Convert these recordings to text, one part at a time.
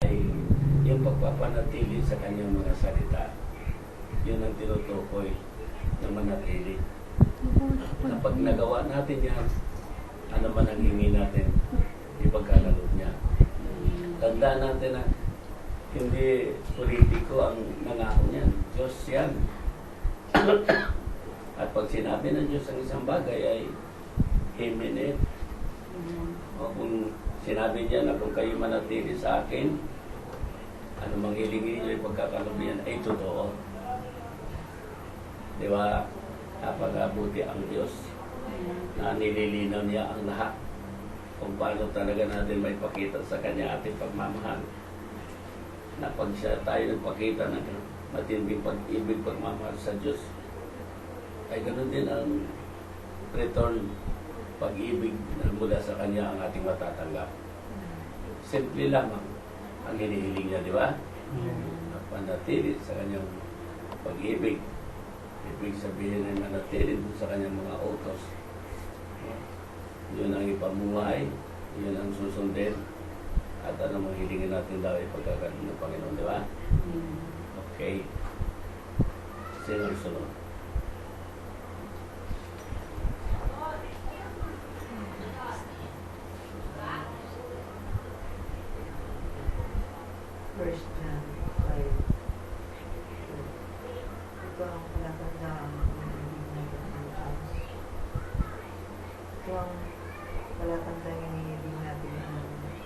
ay yung pagpapanatili sa kanyang mga salita. Yun ang tinutukoy na manatili. Kapag nagawa natin yan, ano man ang hingi natin, ipagkaloob niya. Tandaan natin na hindi politiko ang nangako niyan. Diyos yan. At pag sinabi ng Diyos ang isang bagay ay Amen. O kung sinabi niya na kung kayo manatili sa akin, ano mang hilingin niyo ipagkakaloob yan ay totoo. Di ba? Napakabuti ang Diyos na nililinaw niya ang lahat kung paano talaga natin may pakita sa Kanya ating pagmamahal. Na pag siya tayo nagpakita ng matinding pag-ibig, pagmamahal sa Diyos, ay ganoon din ang return, pag-ibig na mula sa Kanya ang ating matatanggap. Simple lamang ang hinihiling niya, di ba? Panatili sa Kanyang pag-ibig. Ibig sabihin ay manatili sa Kanyang mga utos. Yun ang ipamuhay, yun ang susundin, at ano mang hilingin natin daw ay pagkakaroon ng Panginoon, di ba? Okay. Sino ang sunod? First John 5. Ito ang palatandaan ng ibig natin ng Diyos. Ito ang palatandaan iniibig natin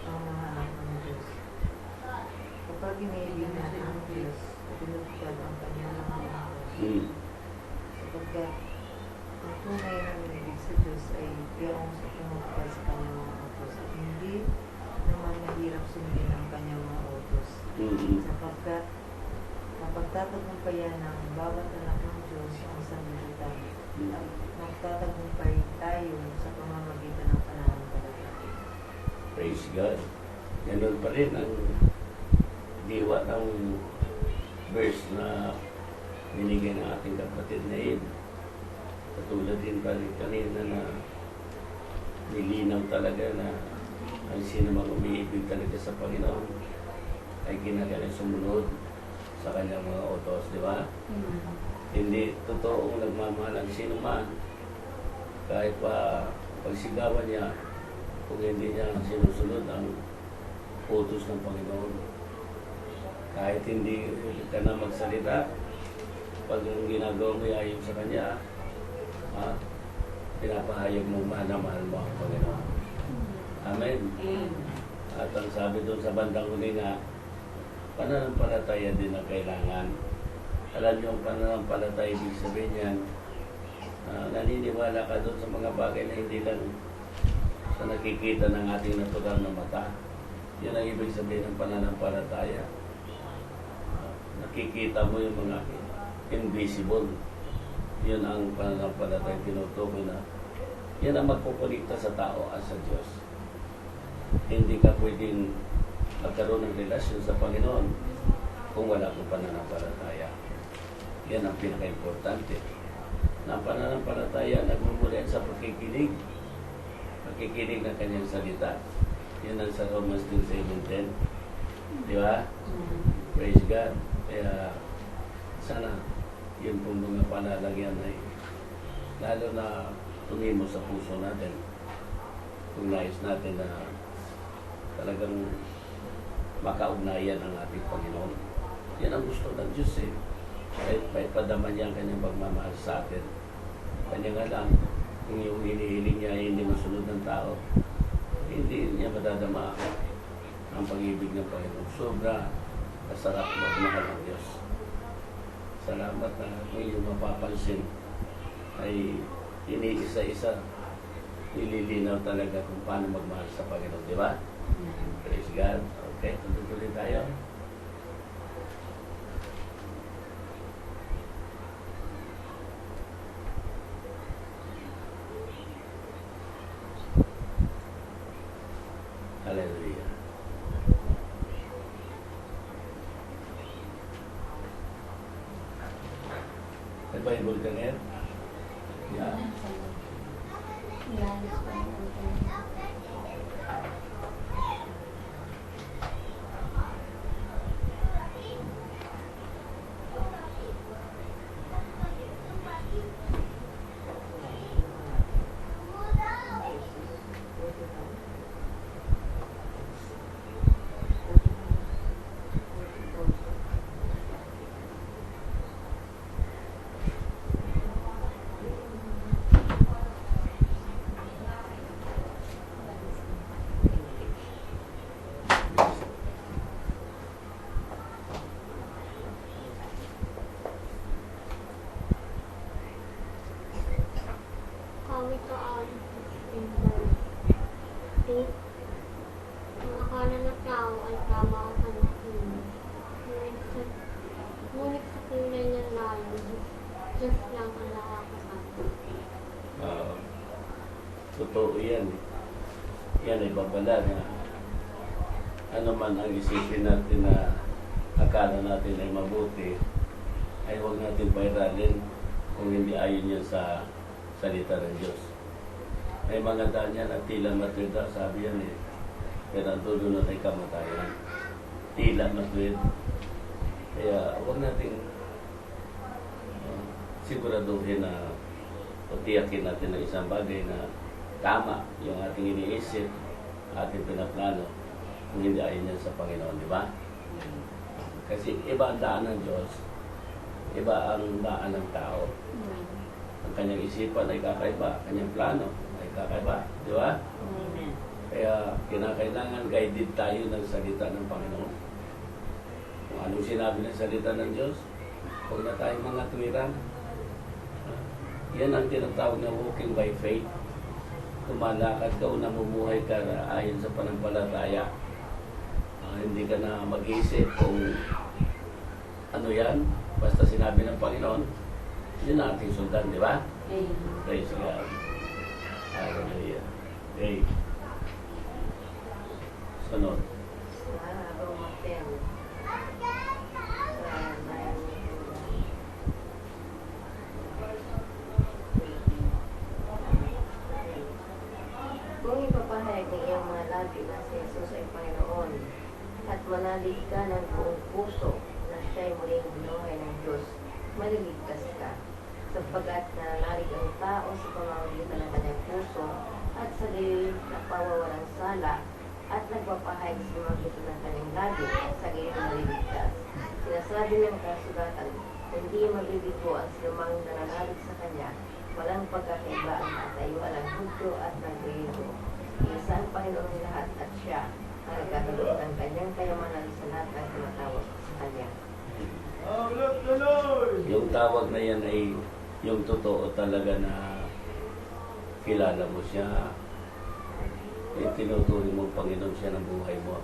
ang mga anak ng Diyos. Kapag iniibig natin ang Diyos, pinutupad ang kanyang mga utos. Sapagkat ang tunay na iniibig sa Diyos ay iyong sa pinutupad sa kanyang mga utos at hindi naman mahirap sundin ang kanyang mga utos. Sapagkat napagtatagumpayan ng bawat anak ng Diyos ang sanlibutan at magtatagumpay tayo sa pamamagitan ng pananampalataya. Praise God. Ganun pa rin ang diwa ng verse na binigay ng ating kapatid na Eve. Katulad din pa rin kanina na nilinaw talaga na ang sino mang umiibig talaga sa Panginoon ay kinakailangan sumunod sa kanyang mga utos, di ba? Hindi totoong nagmamahal ang sino man kahit pa pagsigawan niya kung hindi niya sinusunod ang utos ng Panginoon. Kahit hindi ka na magsalita, pag ang ginagawa mo ayon sa Kanya, pinapahayag mo mahal na mahal mo ang Panginoon. Amen. At ang sabi doon sa bandang huli nga, pananampalataya din ang kailangan. Alam niyo ang pananampalataya, ibig sabihin yan, naniniwala ka doon sa mga bagay na hindi lang sa nakikita ng ating natural na mata. Yan ang ibig sabihin ng pananampalataya. Nakikita mo yung mga invisible. Yun ang pananampalataya, tinutukoy na. Yan ang magpupulikta sa tao at sa Diyos. Hindi ka pwedeng magkaroon ng relasyon sa Panginoon kung wala kang pananampalataya. Yan ang pinaka-importante. Na ang pananampalataya nagmumula sa pakikinig. Pakikinig ng kanyang salita. Yan ang sa Romans 10:7-10. Di ba? Praise God. Kaya sana yun pong mga panalagyan ay lalo na tumimo sa puso natin kung nais natin na talagang makaugnayan ang ating Panginoon. Yan ang gusto ng Diyos eh. Kahit paipadama niya ang kanyang pagmamahal sa atin. Kanya nga lang, kung yung hinihiling niya ay hindi masunod ng tao, hindi niya madadama ang pag-ibig ng Panginoon. Sobra kasarap magmahal ng Diyos. Salamat na kung yung mapapansin ay iniisa-isa nililinaw talaga kung paano magmahal sa Panginoon. Di ba? Praise God. Okay, tuloy tayo. Hallelujah. May Bible ka ngayon? Yeah. babala na ano man ang isipin natin na akala natin ay mabuti, ay huwag natin pairalin kung hindi ayon yan sa salita ng Diyos. May mga daan yan na tila matwid daw, sabi yan eh. Pero ang dulo na ay kamatayan. Tila matwid. Kaya huwag natin siguraduhin na o tiyakin natin ng isang bagay na tama yung ating iniisip, ating pinaplano, kung hindi ayon yan sa Panginoon, di ba? Kasi iba ang daan ng Diyos, iba ang daan ng tao. Ang kanyang isipan ay kakaiba, kanyang plano ay kakaiba, di ba? Kaya kinakailangan guided tayo ng salita ng Panginoon. Kung anong sinabi ng salita ng Diyos, huwag na tayong mga tuwiran. Yan ang tinatawag na walking by faith. Tumalakad ka o namumuhay ka na ayon sa panampalataya. Hindi ka na mag-isip kung ano yan. Basta sinabi ng Panginoon, yun ang ating sundan, di ba? Praise God. Hallelujah. Okay. Sunod. Kung ipapahayag ng iyong mga labi na si Jesus ay Panginoon at manalig ka ng buong puso na siya'y muling binuhay ng Diyos, maliligtas ka. Sapagkat nananalig ang tao sa pamamagitan ng kanyang puso at sa lilim na pawawalang sala at nagpapahayag sa pamamagitan ng kanyang labi sa gayon maliligtas. Sinasabi ng kasugatan, hindi mabibigo ang sinumang nananalig sa kanya, walang pagkakaibaan at ayuan ng Hudyo at ng Griego. Isa ang Panginoon ng lahat at siya ang nagkatulog ng kanyang kayamanan sa lahat ng tumatawag sa kanya. Yung tawag na yan ay yung totoo talaga na kilala mo siya, yung tinuturing mo Panginoon siya ng buhay mo.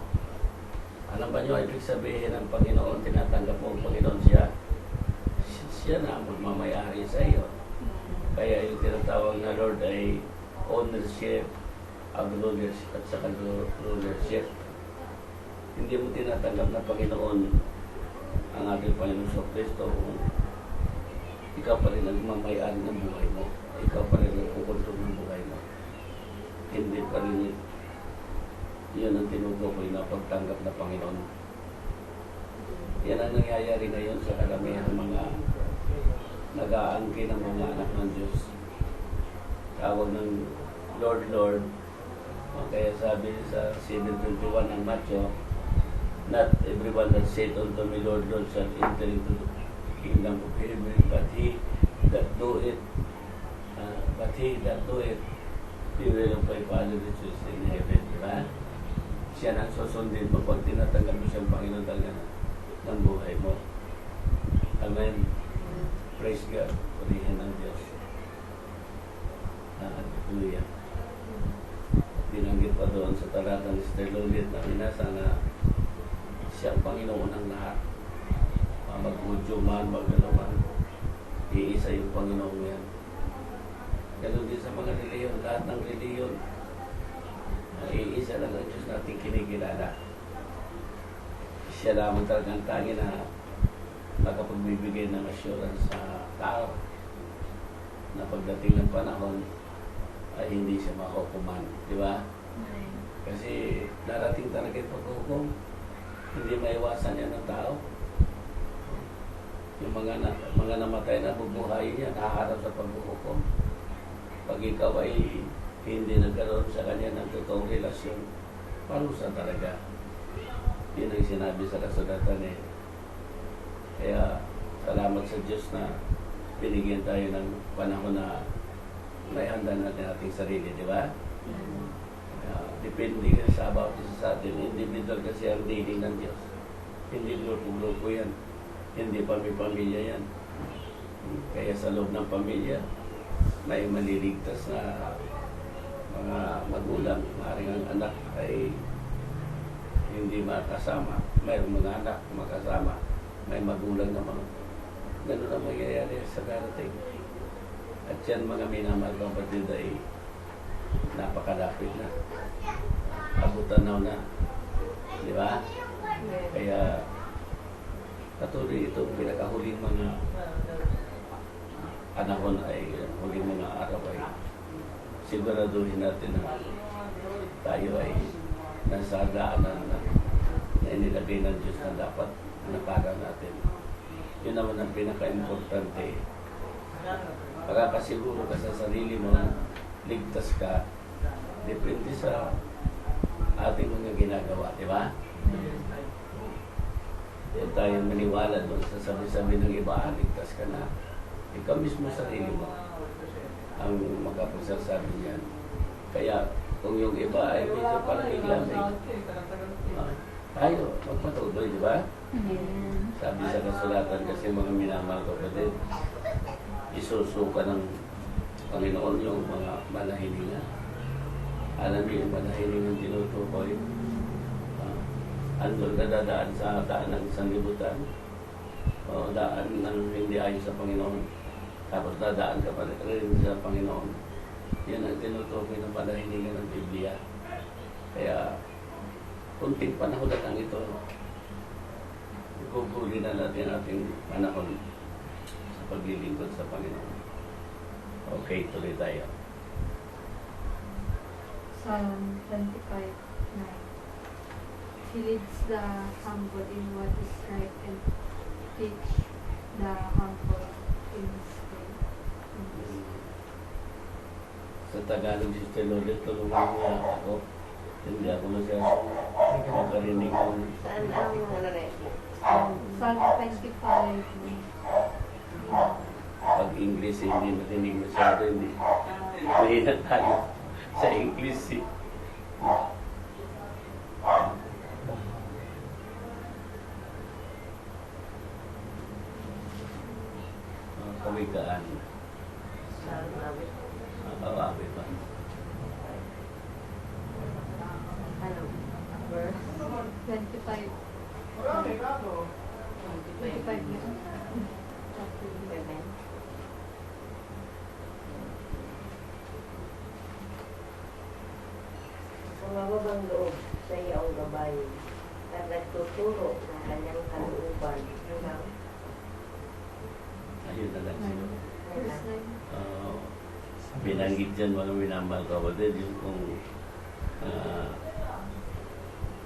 Alam ba nyo, ibig sabihin ng Panginoon, tinatanggap mo ang Panginoon siya, siya na ang magmamayari sa iyo. Kaya yung tinatawag na Lord ay ownership, rulership at saka rulership. Hindi mo tinatanggap na Panginoon ang ating Panginoon sa Kristo kung ikaw pa rin ang mamayari ng buhay mo. Ikaw pa rin ang kukontrol ng buhay mo. Hindi pa rin yun ang tinutukoy na pagtanggap na Panginoon. Yan ang nangyayari ngayon sa karamihan ng mga nag-aangkin ng mga anak ng Diyos. Tawag ng Lord, Lord. Kaya sabi sa 7:21 ng Matthew, not everyone that said unto me, Lord, Lord, shall enter into the kingdom of heaven, but he that doeth, the will of my Father which is in heaven. Diba? Siya nang susundin mo pag tinatanggap mo siyang Panginoon talaga ng buhay mo. Amen. Praise God. Purihin ng Diyos. Hallelujah. Binanggit pa doon sa talatang Sterlulit na minasa na siyang Panginoon ng lahat. Mag-udyo man, mag-alaman. Iisa yung Panginoon yan. Ganun din sa mga reliyon. Lahat ng reliyon. Iisa lang ang Diyos natin kinikilala. Siya lamang talagang tangi na makapagbibigay ng assurance sa tao na pagdating ng panahon ay hindi siya makukuman. Di ba? Kasi darating talaga yung paghukom. Hindi maiwasan yan ng tao. Yung mga namatay na bubuhayin yan, haharap sa paghukom. Pag ikaw ay hindi nagkaroon sa kanya ng totoong relasyon, parusa talaga. Yun ang sinabi sa kasulatan eh. Kaya salamat sa Diyos na binigyan tayo ng panahon na naihanda natin ating sarili, di ba? Depende ka sa about isa sa atin. Individual kasi ang dating ng Diyos. Hindi grupo-grupo yan. Hindi pamilya yan. Kaya sa loob ng pamilya, may maliligtas na mga magulang. Maaaring ang anak ay hindi makasama. Mayroong mga anak makasama. May magulang naman. Ganun ang mangyayari sa darating. At yan mga minamahal kapatid ay napakalapit na. abutan na. Di ba? Yes. Kaya patuloy itong pinakahuling mga panahon ay huling mga araw ay siguraduhin natin na tayo ay nasa daanan na inilagay ng Diyos na dapat napara natin. Yun naman ang pinaka-importante. Pagkakasiguro ka sa sarili mo, ligtas ka, depende sa ating mga ginagawa, di ba? Huwag tayong maniwala doon sa sabi-sabi ng iba, ligtas ka na. Ikaw mismo sarili mo ang magkapagsasabi niyan. Kaya kung yung iba ay medyo parang iglamig, tayo, magpatuloy, di ba? Sabi sa kasulatan kasi mga minamahal kapatid, isusuka ng Panginoon yung mga manahiningan. Alam niyo yung manahiningan tinutukoy. Andun ka dadaan sa daan ng sanlibutan o daan ng hindi ayon sa Panginoon. Tapos dadaan ka pa rin sa Panginoon. Yan ang tinutukoy ng manahiningan ng Biblia. Kaya kunting panahon lang ito. Guguli na natin ating panahon sa paglilingkod sa Panginoon. Okay, tuloy tayo. Psalm 25:9. He leads the humble in what is right and teach the humble in his way. Sa Tagalog, Sister Lourdes, tulungan niya ako. Hindi ako masyadong makarinig kung Saan ang ano rin? Psalm 25. pag English hindi marinig masyado, hindi. Mahina tayo sa English. Kawikaan. Saan namin? Awabi pa. Ano? Verse 25. 25 na. Chapter 7. Ang mababang loob sa iyong gabay at nagtuturo ng kanyang kalooban. Hanggang Ayun na lang siguro. Verse 9. Binanggit dyan mga minamahal kapatid, yung kung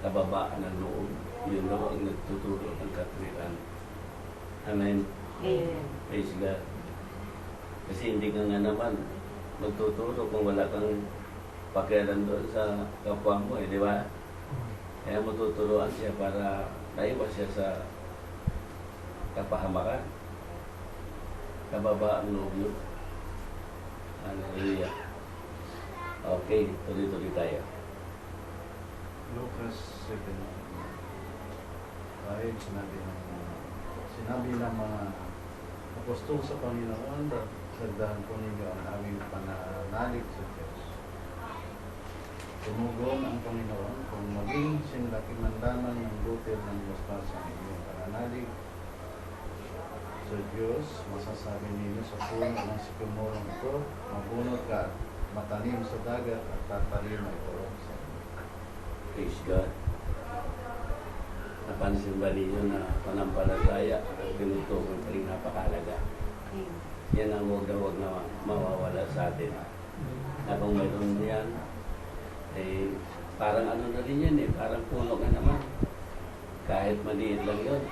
kababaan ng loob, yun daw ang nagtuturo ng katwiran. Amen. Amen. Praise God. Kasi hindi ka nga naman magtuturo kung wala kang pakialam doon sa kapwa mo, di ba? Kaya matuturuan siya para naiwas siya sa kapahamakan. Kababa ang loob nyo. Hallelujah. Okay, tuloy-tuloy tayo. Lucas 7. Kahit sinabi ng mga apostol sa Panginoon, sagdahan po ninyo ang aming pananalig sa Diyos. Tumugon ang Panginoon kung maging sinlaki man lamang ng butil ng mustasa ang inyong pananalig sa Diyos, masasabi ninyo sa puno ng sikumorong ito, mabunot ka at matanim sa dagat at tatalim ay turong sa inyo. Praise God. Napansin ba ninyo na panampalataya ang tinutukoy pa rin napakalaga? Yan ang huwag na mawawala sa atin. Na kung mayroon yan, eh, parang ano na rin yan parang puno ka naman. Kahit maliit lang yun.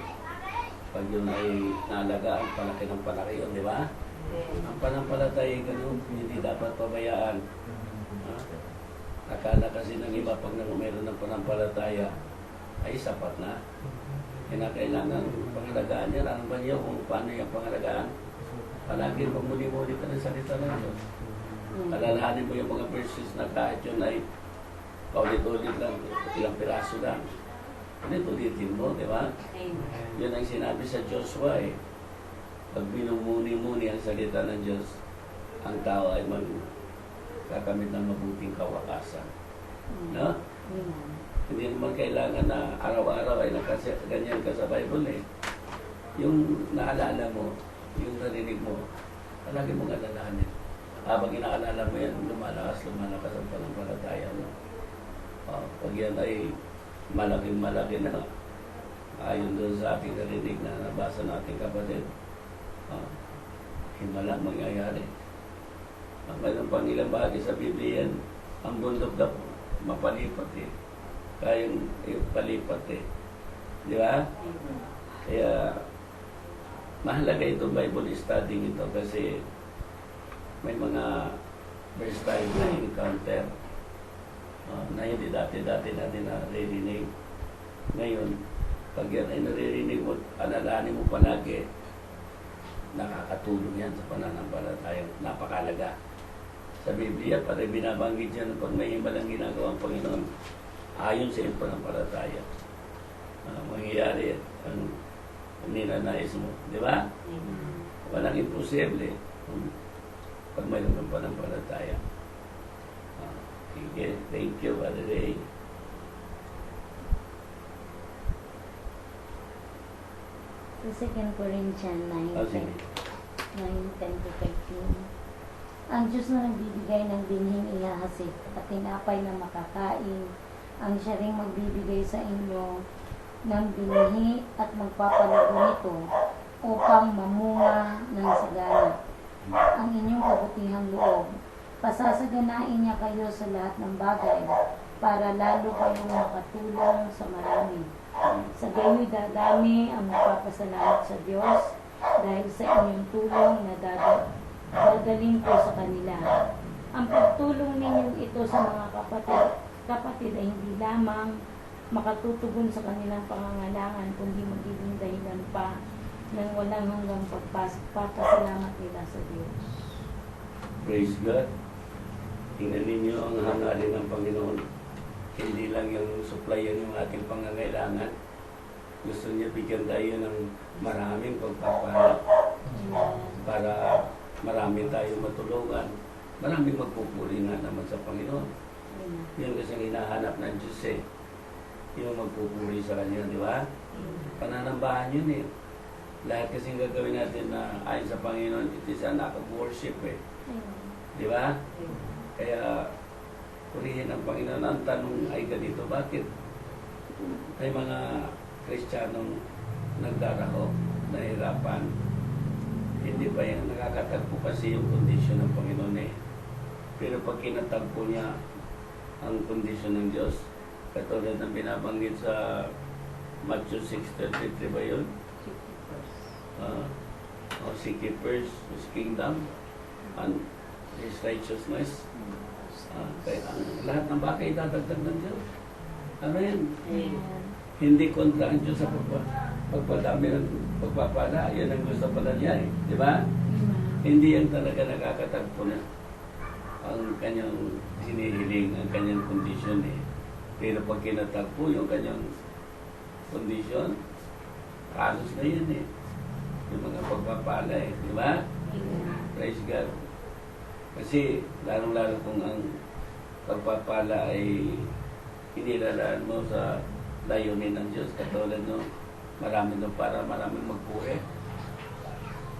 Pag yun ay naalagaan, palaki ng palaki yun, di ba? Ang panampalataya ganun, hindi dapat pabayaan. Akala kasi ng iba, pag mayroon ng panampalataya, ay sapat na. Kinakailangan pangalagaan yan. Ano ba niyo kung paano yung pangalagaan? Palagi pagmuli-muli ka ng salita ng Diyos. Alalahanin mo yung mga verses na kahit yun ay paulit-ulit lang, ilang piraso lang. Ulit-ulitin mo, di ba? Yun ang sinabi sa Joshua eh. Pag minumuni-muni ang salita ng Diyos, ang tao ay magkakamit ng mabuting kawakasan. No? Hindi naman kailangan na araw-araw ay ganyan ka sa Bible eh. Yung naalala mo, yung narinig mo, palagi mong alalahanin. Habang inaalala mo yan, lumalakas ang panampalataya mo. Pag yan ay malaking-malaki na, ayon doon sa ating narinig na nabasa natin kapatid, himala mangyayari. Mayroon pang ilang bahagi sa Biblia yan, ang bundok daw, mapalipat eh. Kayang palipat eh. Di ba? Kaya, mahalaga itong Bible study ito kasi may mga first time na encounter na hindi dati-dati natin naririnig. Ngayon, pag yan ay naririnig mo, alalahanin mo palagi, nakakatulong yan sa pananampalatayang napakalaga. Sa Biblia, pare binabanggit yan pag may himalang ginagawa ang Panginoon, ayon sa iyong pananampalataya. Mangyayari ang ninanais mo. Di ba? Walang imposible pag mayroon kang pananampalataya. Okay. Thank you, Brother Ray. Sa 2 Corinthians 9, Oh, sige. 9:10-13. Ang Diyos na nagbibigay ng binhing ihahasik at tinapay na makakain, ang siya ring magbibigay sa inyo ng binhi at magpapalago nito upang mamunga ng sagana ang inyong kabutihang loob. Pasasaganain niya kayo sa lahat ng bagay para lalo kayong makatulong sa marami. Sa gayoy dadami ang magpapasalamat sa Diyos dahil sa inyong tulong na dadaling ko sa kanila. Ang pagtulong ninyong ito sa mga kapatid ay hindi lamang makatutugon sa kanilang pangangailangan kundi magiging dahilan pa ng walang hanggang pagpapasalamat nila sa Diyos. Praise God. Tingnan ninyo ang hangarin ng Panginoon. Hindi lang yung supplyan yung ating pangangailangan. Gusto niya bigyan tayo ng maraming pagpapala para marami tayo matulungan. Maraming magpupuri nga naman sa Panginoon. Yun kasi ang hinahanap ng Diyos eh. Yung magpupuri sa Kanya, di ba? Pananambahan yun eh. Lahat kasing gagawin natin na ayon sa Panginoon, it is an act of worship eh. Di ba? Kaya, purihin ang Panginoon. Ang tanong ay ganito, bakit may mga Kristiyanong nagdaraho, nahirapan, hindi pa yung nakakatagpo kasi yung kondisyon ng Panginoon eh. Pero pag kinatagpo niya ang kondisyon ng Diyos, katulad ng binabanggit sa Matthew 6:33 ba yun? Seek ye first His kingdom and His righteousness. Kaya ang lahat ng bagay dadagdag ng Diyos. Amen. Hindi kontra ang Diyos sa pagpadami ng pagpapala. Yan ang gusto pala niya eh. Di ba? Hindi yan talaga nakakatagpo na ang kanyang hinihiling, ang kanyang kondisyon eh. Pero pag kinatagpo yung kanyang kondisyon, kalos na yun eh. Yung mga pagpapala eh. Di ba? Praise God. Kasi lalong-lalo kung ang pagpapala ay inilalaan mo sa layunin ng Diyos, katulad no, marami no para maraming magbuhay.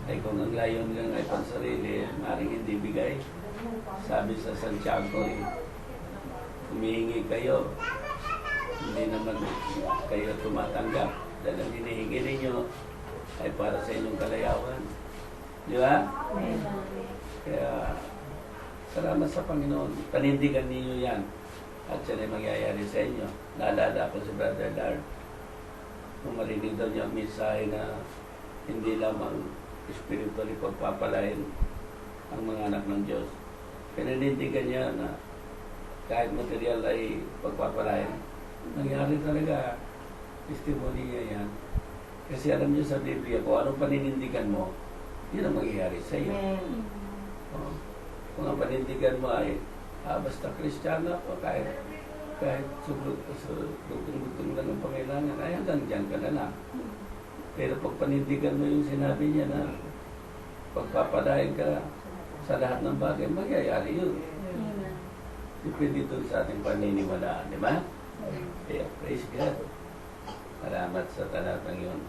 Ay kung ang layon lang ay pansarili, maring hindi bigay. Sabi sa Santiago, humihingi kayo, hindi naman kayo tumatanggap. Dahil ang hinihingi ninyo ay para sa inyong kalayawan. Di ba? Kaya, salamat sa Panginoon. Panindigan ninyo yan. At yan ay mangyayari sa inyo. Naalala ko si Brother Lard. Nung marinig daw niya ang mensahe na hindi lamang spiritually pagpapalain ang mga anak ng Diyos. Pinanindigan niya na kahit material ay pagpapalain. Nangyari talaga. Testimony niya yan. Kasi alam niyo sa Biblia, kung anong paninindigan mo, yun ang mangyayari sa iyo. Kung ang panindigan mo ay basta Kristiyano o kahit sugtong-sugtong lang ang pangailangan, ay hanggang dyan ka na lang. Pero pag panindigan mo yung sinabi niya na pagpapalain ka sa lahat ng bagay, magyayari yun. Depende doon sa ating paniniwalaan, di ba? Kaya praise God. Salamat sa talatang yun.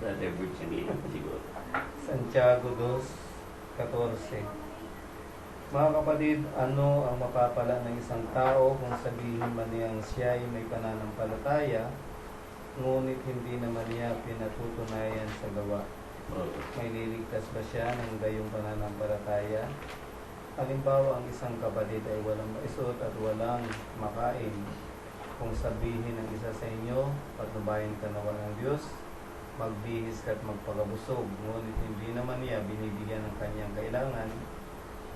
Brother Virginia, siguro. Santiago 2:14. Mga kapatid, ano ang mapapala ng isang tao kung sabihin man niyang siya ay may pananampalataya, ngunit hindi naman niya pinatutunayan sa gawa? May liligtas ba siya ng gayong pananampalataya? Halimbawa, ang isang kapatid ay walang maisuot at walang makain. Kung sabihin ng isa sa inyo, patnubayan ka nawa ng Diyos, magbihis ka at magpakabusog, ngunit hindi naman niya binibigyan ng kanyang kailangan,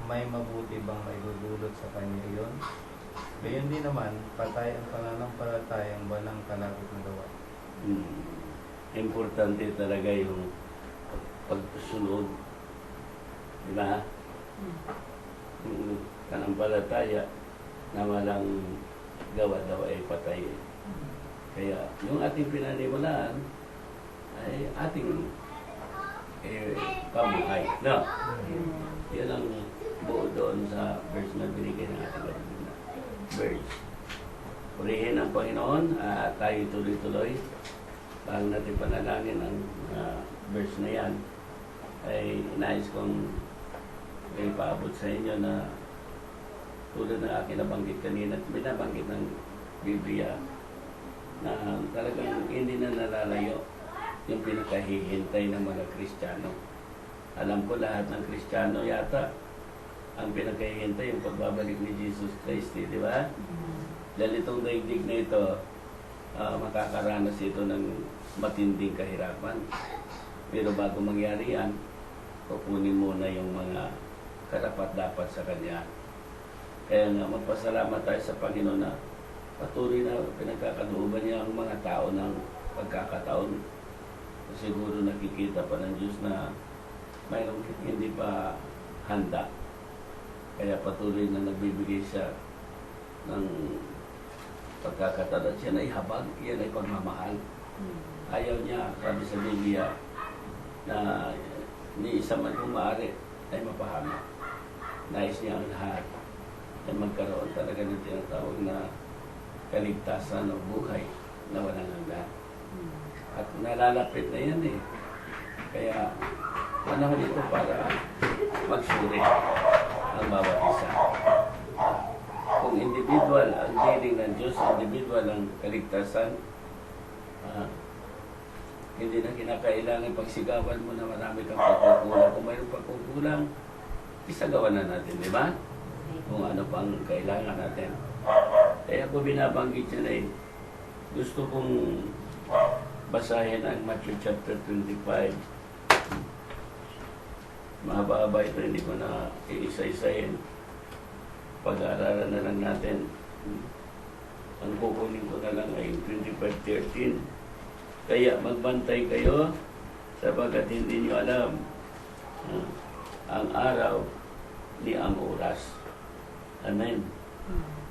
may mabuti bang maidudulot sa kanya iyon? Gayon din naman, patay ang pananampalatayang walang kalakip na gawa. Importante talaga yung pagsunod. Di ba? Yung pananampalataya na walang gawa daw ay patay. Kaya yung ating pinaniwalaan ay ating pamuhay. No? Yan ang buo doon sa verse na binigay ng ating verse. Purihin ang Panginoon at tayo tuloy-tuloy. Bago natin panalangin ang verse na yan, ay nais kong ipaabot sa inyo na tulad ng aking nabanggit kanina at binabanggit ng Biblia na talagang hindi na nalalayo yung pinakahihintay ng mga Kristiyano. Alam ko lahat ng Kristiyano yata ang pinakahihintay yung pagbabalik ni Jesus Christ, di ba? Dahil itong daigdig na ito, makakaranas ito ng matinding kahirapan. Pero bago mangyari yan, kukunin muna yung mga karapat-dapat sa Kanya. Kaya nga, magpasalamat tayo sa Panginoon na patuloy na pinagkakalooban niya ang mga tao ng pagkakataon. Siguro nakikita pa ng Diyos na mayroong hindi pa handa. Kaya patuloy na nagbibigay siya ng pagkakataon. Siya na ihabag, yan ay pagmamahal. Ayaw niya, sabi sa Biblia, na ni isa man kung maaari ay mapahama. Nais niya ang lahat ay magkaroon talaga ng tinatawag na kaligtasan o buhay na walang hanggan. At nalalapit na yan eh. Kaya panahon ito para magsuri ang bawat isa. Kung individual ang dealing ng Diyos, individual ang kaligtasan, hindi na kinakailangan pagsigawan mo na marami kang pagkukulang. Kung mayroong pagkukulang, isagawa na natin, di ba? Kung ano pang kailangan natin. Kaya ako binabanggit niya na gusto kong basahin ang Matthew chapter 25. Mahaba-haba ito, hindi ko na iisa-isahin. Pag-aaralan na lang natin. Ang kukunin ko na lang ay 25:13. Kaya magbantay kayo sapagkat hindi niyo alam ang araw ni ang oras. Amen.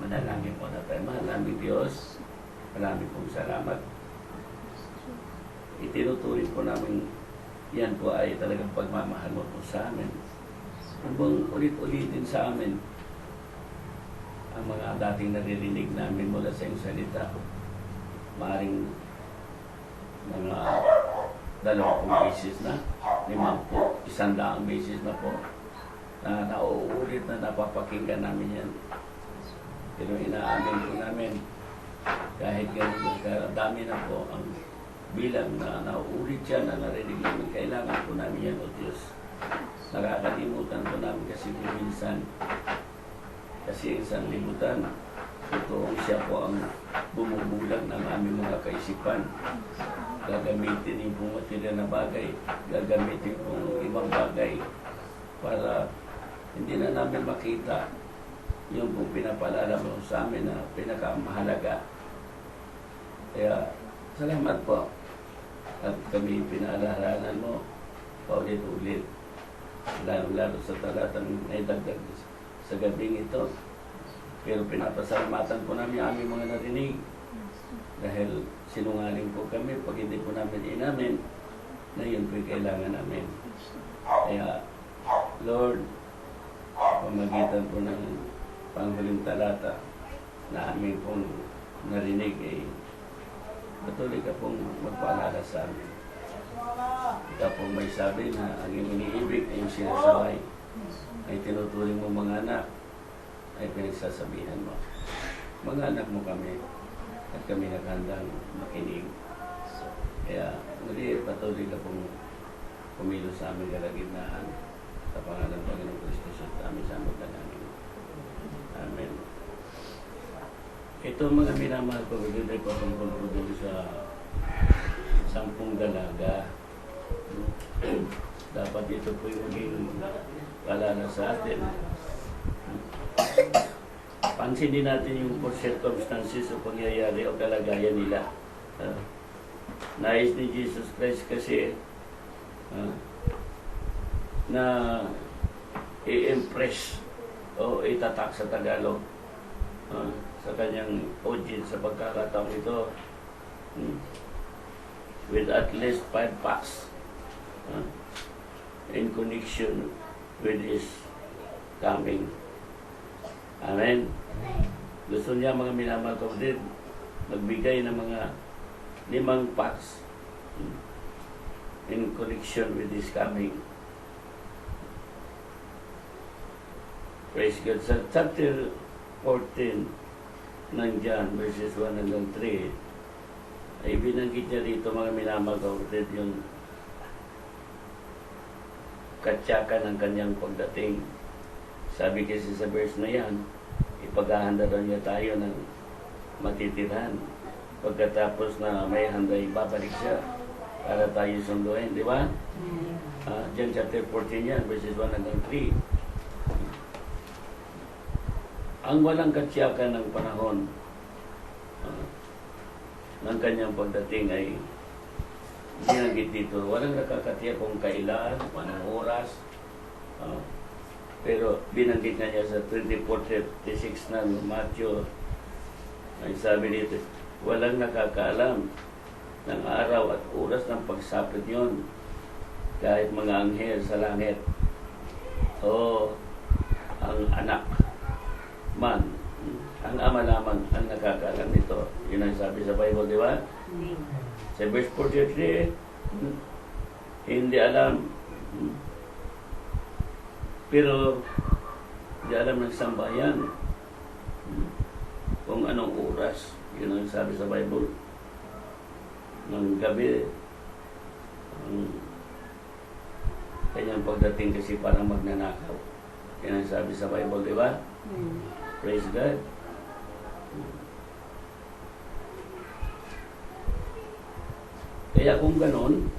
Manalangin po na tayo. Mahal naming Diyos, marami pong salamat. Itinuturing po namin yan po ay talagang pagmamahal mo po sa amin. Hanggang ulit-ulitin sa amin ang mga dating naririnig namin mula sa iyong salita. Maaring mga 20 beses na, 50, 100 beses na po na nauulit na napapakinggan namin yan. Pero inaamin po namin kahit ganun dami na po ang bilang na nauulit yan na narinig namin, kailangan po namin yan o Diyos. Nakakalimutan po namin kasi minsan kasi isang limutan totoong siya po ang bumubulag ng aming mga kaisipan. Gagamitin yung pong material na bagay, gagamitin pong ibang bagay para hindi na namin makita yung pong pinapalala mo sa amin na pinakamahalaga. Kaya salamat po at kami pinaalalahanan mo paulit-ulit, lalo sa talatang naidagdag sa gabing ito. Pero pinapasalamatan po namin ang aming mga narinig dahil sinungaling po kami pag hindi po namin inamin na yun po'y kailangan namin. Kaya Lord, pamagitan po ng panghuling talata na aming pong narinig ay patuloy ka pong magpaalala sa amin. Ikaw pong may sabi na ang iyong iniibig ay yung sinasaway ay tinuturing mo mga anak, ay pinagsasabihan mo. Mga anak mo kami, at kami naghandang makinig. Kaya muli patuloy na pong kumilos sa aming kalagitnaan sa pangalan ng Panginoong Kristo sa amin sa aming dalangin. Amen. Ito mga minamahal ko, hindi ko tungkol po doon sa 10 dalaga. Dapat ito po yung maging paalala sa atin. Pansinin natin yung circumstances o pangyayari o kalagayan nila. Nais ni Jesus Christ kasi na i-impress o itatak sa Tagalog sa kanyang audience sa pagkakataong ito with at least 5 facts in connection with his coming. Amen. Gusto niya mga minamahal kapatid magbigay ng mga 5 facts in connection with his coming. Praise God. Sa chapter 14 ng John verses 1 hanggang 3 ay binanggit niya dito mga minamahal kapatid yung katsyakan ng kanyang pagdating. Sabi kasi sa verse na yan, ipaghahanda daw niya tayo ng matitirhan. Pagkatapos na may handay, babalik siya para tayo sunduin, di ba? John chapter 14 yan, verses 1 hanggang 3. Ang walang katsyakan ng panahon ng kanyang pagdating ay binanggit dito. Walang nakakatiyak kung kailan, anong oras. Pero binanggit na niya sa 24:36 ng Matthew. Ay sabi dito, walang nakakaalam ng araw at oras ng pagsapit yon, kahit mga anghel sa langit o ang anak man. Ang ama lamang ang nakakaalam nito. Yun ang sabi sa Bible, di ba? Sa verse 43, hindi alam. Pero hindi alam ng sambayan kung anong oras. Yun ang sabi sa Bible. Ng gabi, ang kanyang pagdating kasi parang magnanakaw. Yan ang sabi sa Bible, di ba? Praise God. Kaya kung ganon,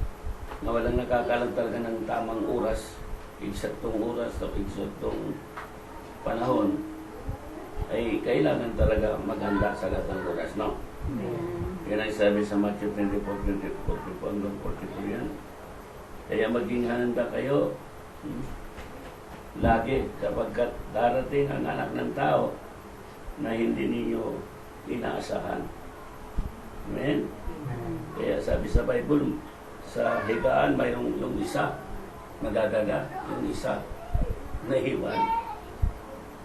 na walang nakakalam talaga ng tamang oras, eksaktong oras o eksaktong panahon, ay kailangan talaga maghanda sa lahat ng oras, no? Yan ang sabi sa Matthew 24:44 hanggang 44 yan. Kaya maging handa kayo lagi kapag darating ang anak ng tao na hindi ninyo inaasahan. Amen? Kaya sabi sa Bible, sa higaan mayroong yung isa magdadaga, yung isa nahiwan.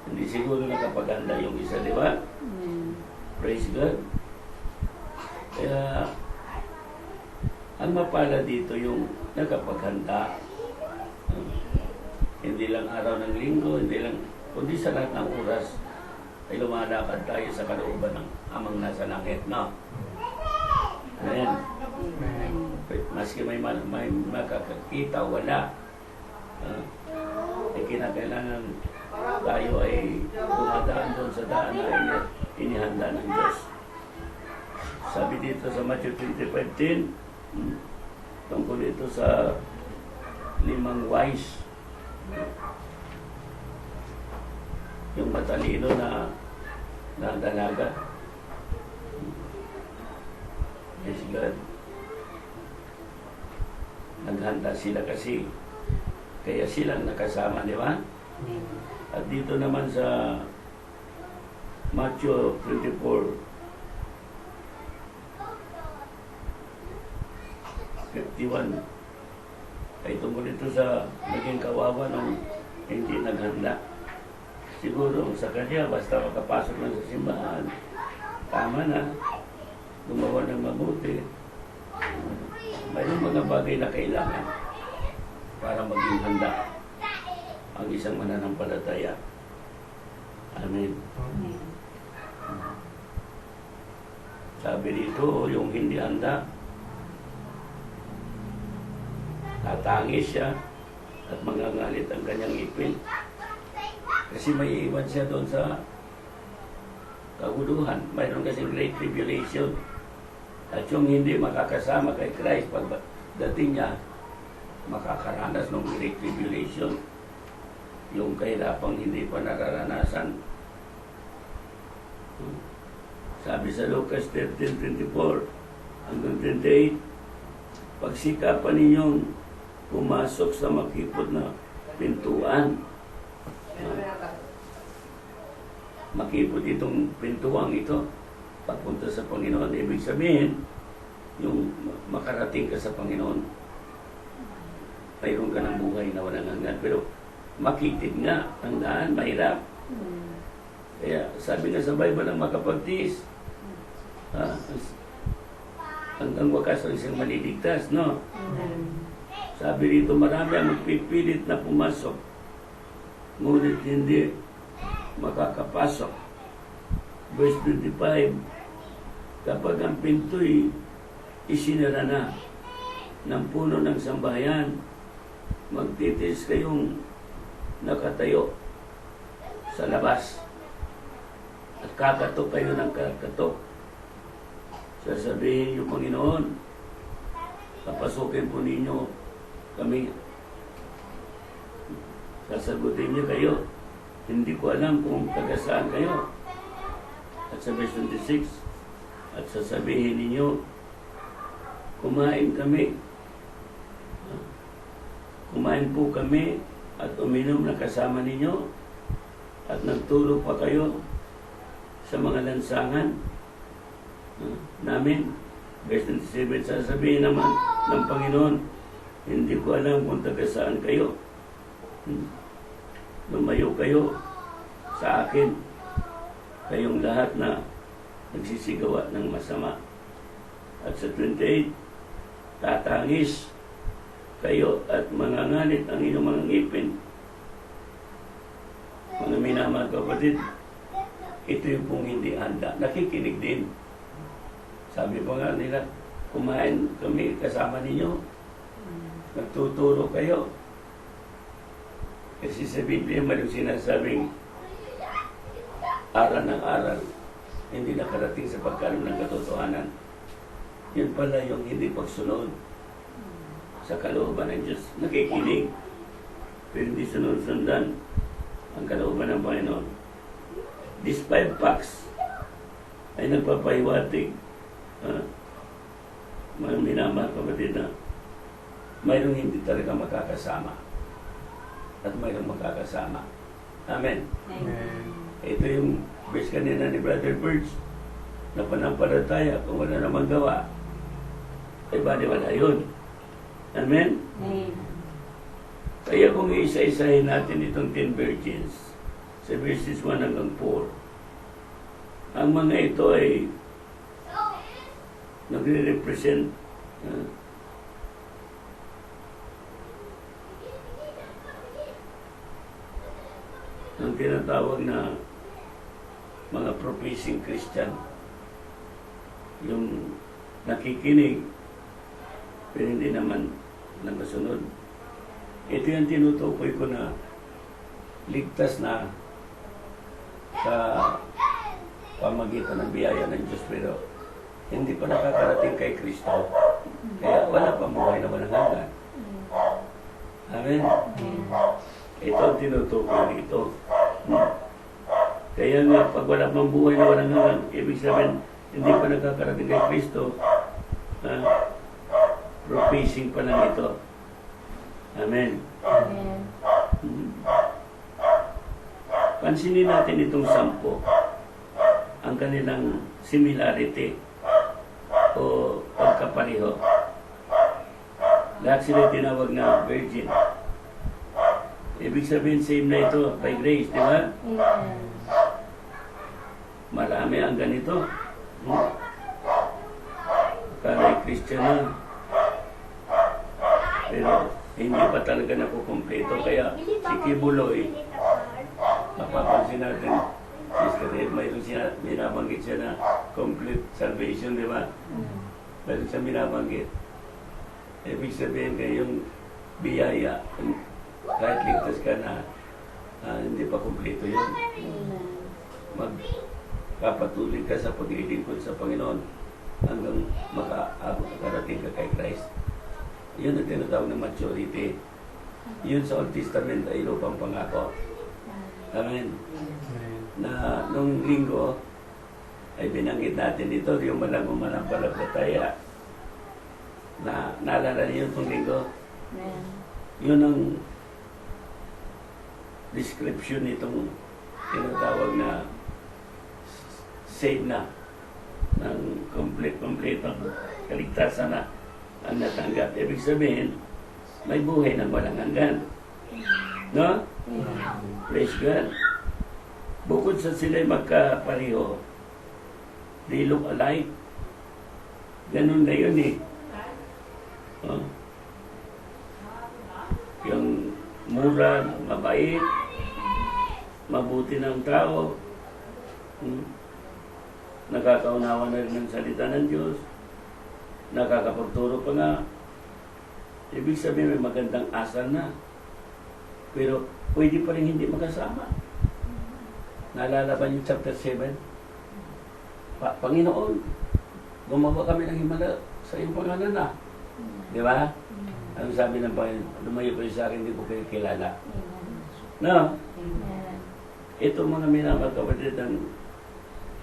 Hindi siguro nakapaganda yung isa, di ba? Praise God. Kaya ang mapala dito yung nakapaghanda. Hindi lang araw ng linggo, hindi lang, kundi sa lahat ng oras ay lumalakad tayo sa kalooban ng amang nasa langit, no? Amen. Maski may makakakita, wala. Ay kinakailangan tayo ay dumadaan doon sa daan na inihanda ng Diyos. Sabi dito sa Matthew 20:15, tungkol ito sa 5 wise. Yung matalino na dalaga. Yes, God. Naghanda sila kasi. Kaya silang nakasama, di ba? At dito naman sa Matthew 24:51 ay tungkol ito sa naging kawawa ng hindi naghanda. Siguro sa kanya, basta makapasok lang sa simbahan, tama na, gumawa ng mabuti. Mayroong mga bagay na kailangan para maging handa. ang isang mananampalataya. Amen. Sabi dito, yung hindi handa, tatangis siya at mangangalit ang kanyang ipin. Kasi may iwan siya doon sa kaguduhan. Mayroon kasing great tribulation. At yung hindi makakasama kay Christ, pag dating niya, makakaranas ng great tribulation. Yung kahirapang hindi pa nararanasan. Sabi sa Lucas 13:24 hanggang 28, pagsikapan ninyong pumasok sa makipot na pintuan. Makipot itong pintuang ito pagpunta sa Panginoon. Ibig sabihin, yung makarating ka sa Panginoon, mayroon ka ng buhay na walang hanggan. Pero makitid nga ang daan, mahirap. Kaya sabi nga sa Bible, ang makapagtiis, hanggang wakas ang isang maliligtas, no? Sabi rito, marami ang magpipilit na pumasok, ngunit hindi makakapasok. Verse 25, kapag ang pinto'y isinara na ng puno ng sambahayan, magtitis kayong nakatayo sa labas at kakatok kayo ng kakatok. Sasabihin niyo, Panginoon, papasukin po ninyo kami. Sasagutin niyo kayo, hindi ko alam kung taga saan kayo. At sa verse 26, at sasabihin ninyo, kumain kami. Kumain po kami at uminom na kasama ninyo at nagtulog pa kayo sa mga lansangan namin. Verse 27, sasabihin naman ng Panginoon, hindi ko alam kung taga saan kayo. Lumayo kayo sa akin, kayong lahat na nagsisigawa ng masama. At sa 28, tatangis kayo at mangangalit ang inyong mga ngipin. Mga minamahal kapatid, ito yung pong hindi handa. Nakikinig din. Sabi pa nga nila, kumain kami kasama ninyo. Nagtuturo kayo. Kasi sa Biblia, mayroong sinasabing aral ng aral, hindi nakarating sa pagkaroon ng katotohanan. Yun pala yung hindi pagsunod sa kalooban ng Diyos. Nakikinig, pero hindi sunod-sundan ang kalooban ng Panginoon. These 5 facts ay nagpapahiwatig, mga minamahal kapatid, na mayroong hindi talaga makakasama at mayroong makakasama. Amen. Amen. Ito yung verse kanina ni Brother Birch, na panampalataya kung wala namang gawa, ay baliwala yun. Amen? Amen. Kaya kung isa-isahin natin itong 10 virgins sa verses 1 hanggang 4, ang mga ito ay nagre-represent ang tinatawag na mga professing Christian, yung nakikinig pero hindi naman nakasunod. Ito yung tinutukoy ko na ligtas na sa pamagitan ng biyaya ng Diyos, pero hindi pa nakakarating kay Kristo. Kaya wala pang buhay na walang hanggan. Amen? Ito ang tinutukoy dito. Kaya nga, pag wala pang buhay na walang hanggan, ibig sabihin, hindi pa nakakarating kay Kristo, professing pa lang ito. Amen. Amen. Pansinin natin itong 10, ang kanilang similarity o pagkapareho. Lahat sila tinawag na virgin. Ibig sabihin, same na ito by grace, di ba? Amen. Marami ang ganito. Akala ay Christian na. Pero hindi pa talaga nakukumpleto. Kaya si Kibuloy, mapapansin natin, Sister Ed, mayroon siya, binabanggit siya na complete salvation, di ba? Mayroon siya binabanggit. Ibig sabihin kayong biyaya, kahit ligtas ka na, hindi pa kumpleto yun. Magpapatuloy ka sa paglilingkod sa Panginoon hanggang makarating ka kay Christ. Yun ang tinatawag na maturity. Yun sa Old Testament ay lupang pangako. Amen. Na nung linggo ay binanggit natin dito yung malampalapataya na naalala niyo itong linggo. Yun ang description nitong tinatawag na saved na ng kompletong kaligtasan na ang natanggap. Ibig sabihin, may buhay ng walang hanggan. No? Praise God. Bukod sa sila'y magkapareho, they look alike. Ganun na yun eh. Oh. Yung mura, mabait, mabuti ng tao, nakakaunawa na rin ng salita ng Diyos, nakakapagturo pa nga. Ibig sabihin may magandang asal na. Pero pwede pa rin hindi magkasama. Naalala ba yung chapter 7? Panginoon, gumawa kami ng himala sa iyong pangalan na. Di ba? Ano sabi ng Panginoon? Lumayo kayo sa akin, hindi ko kayo kilala. No? Ito mga minamahal kapatid ang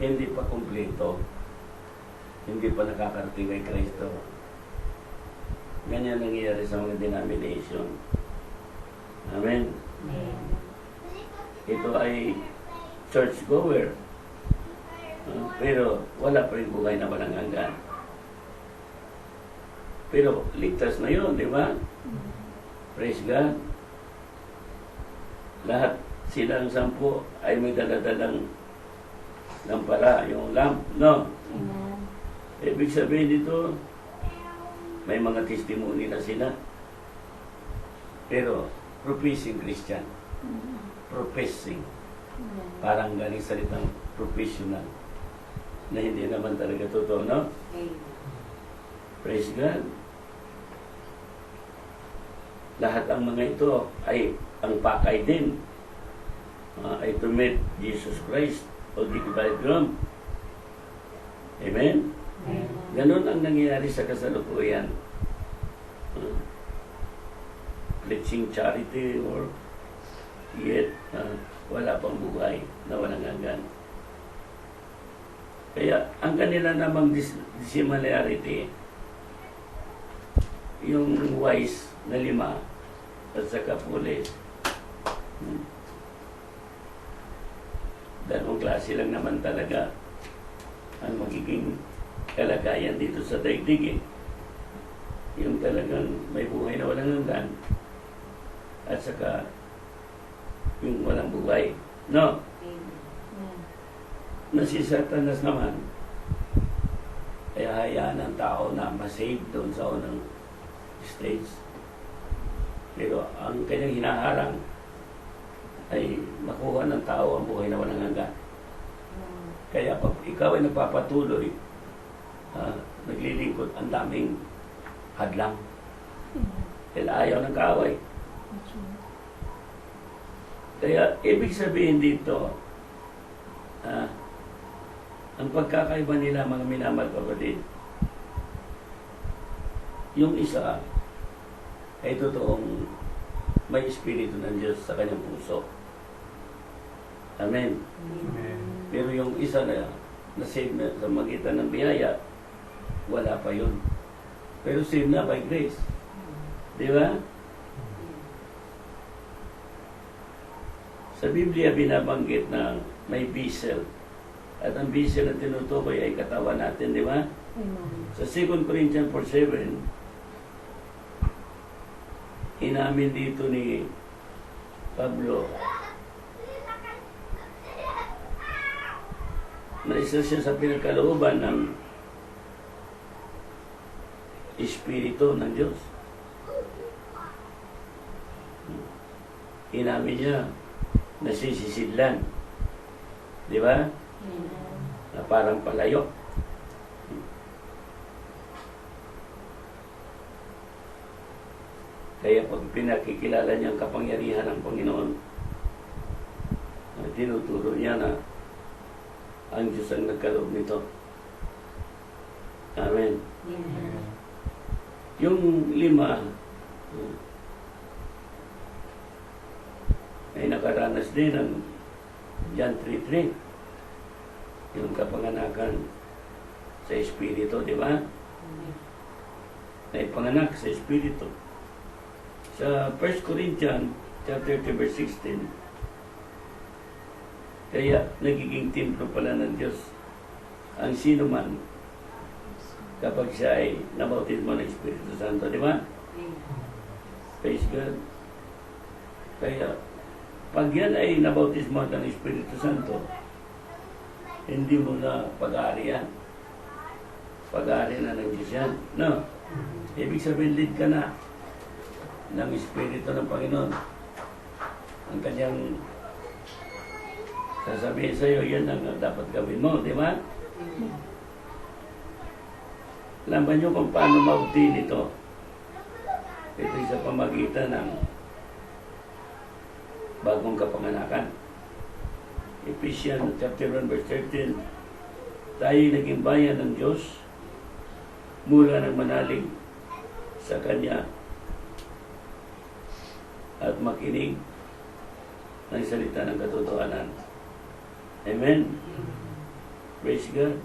hindi pa kumpleto. Hindi pa nakakarating kay Kristo. Ganyan nangyayari sa mga denomination. Amen. Ito ay church-goer. Pero wala pa rin buhay na walang hanggan. Pero ligtas na yun, di ba? Praise God. Lahat silang 10 ay may daladalang lampara, yung lamp, no? Ibig sabihin dito, may mga testimony na sila. Pero, professing Christian. Professing. Parang galing salitang professional. Na hindi naman talaga totoo, no? Praise God. Lahat ang mga ito ay ang pakay din. Ay to meet Jesus Christ o the bridegroom. Amen? Ganon ang nangyayari sa kasalukuyan. Preaching charity or yet wala pang buhay na walang hanggan. Kaya ang kanila namang dissimilarity, yung wise na 5 at saka foolish. Dalawang klase lang naman talaga ang magiging kalagayan dito sa daigdig eh. Yung talagang may buhay na walang hanggan at saka yung walang buhay. No? Na si Satanas naman ay hayaan ng tao na masave doon sa unang stage. Pero ang kanyang hinaharang ay makuha ng tao ang buhay na walang hanggan. Kaya pag ikaw ay nagpapatuloy, naglilingkod, ang daming hadlang. Kaya ayaw ng kaaway. Kaya ibig sabihin dito, ang pagkakaiba nila mga minamahal kapatid, yung isa ay totoong may espiritu ng Diyos sa kanyang puso. Amen. Pero yung isa na save na sa magitan ng biyaya, wala pa yun. Pero save na by grace. Di ba? Sa Biblia binabanggit na may vessel. At ang vessel na tinutukoy ay katawan natin, di ba? Sa 2 Corinthians 4:7, inamin dito ni Pablo na isa siya sa pinagkalooban ng Espiritu ng Diyos. inamin niya, nasisisidlan. Di ba? Na parang palayok. Kaya pag pinakikilala niya ang kapangyarihan ng Panginoon, tinuturo niya na ang Diyos ang nagkaloob nito. Amen. Yung 5 ay nakaranas din ng John 3:3. Yung kapanganakan sa Espiritu, di ba? Ay panganak sa Espiritu. Sa 1 Corinthians chapter 2 verse 16, kaya nagiging templo pala ng Diyos ang sino man kapag siya ay nabautismo ng Espiritu Santo, di ba? Praise God. Kaya pag yan ay nabautismo ng Espiritu Santo, hindi mo na pag-aari yan. Pag-aari na ng Diyos yan. No? Ibig sabihin, lead ka na ng Espiritu ng Panginoon. Ang kanyang sasabihin sa iyo, yan ang dapat gawin mo, di ba? Alam ba nyo kung paano mabuti nito? Ito sa pamagitan ng bagong kapanganakan. Ephesians chapter 1 verse 13, tayo naging bayan ng Diyos mula ng manalig sa Kanya at makinig ng salita ng katotohanan. Amen? Praise God.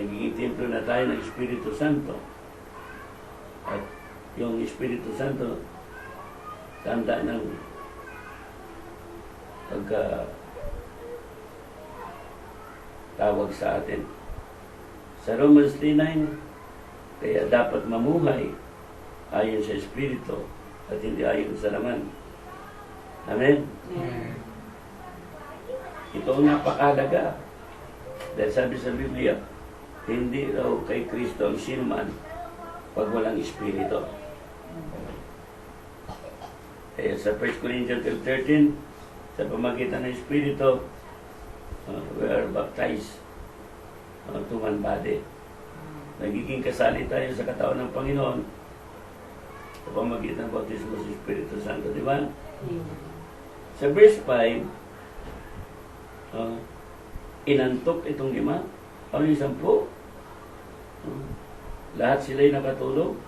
Nagiging templo na tayo ng Espiritu Santo. At yung Espiritu Santo, tanda ng tawag sa atin. Sa Romans 3:9, kaya dapat mamuhay ayon sa Espiritu at hindi ayon sa laman. Amen? Ito ang napakahalaga. Dahil sabi sa Biblia, hindi raw kay Kristo ang sinuman pag walang Espiritu. Kaya sa 1 Corinthians 12:13, sa pamagitan ng Espiritu, we are baptized to one body. Nagiging kasali tayo sa katawan ng Panginoon sa pamagitan ng bautismo sa Espiritu Santo, di ba? Sa verse 5, inantok itong 5. Ano yung 10? Lahat sila'y nakatulog.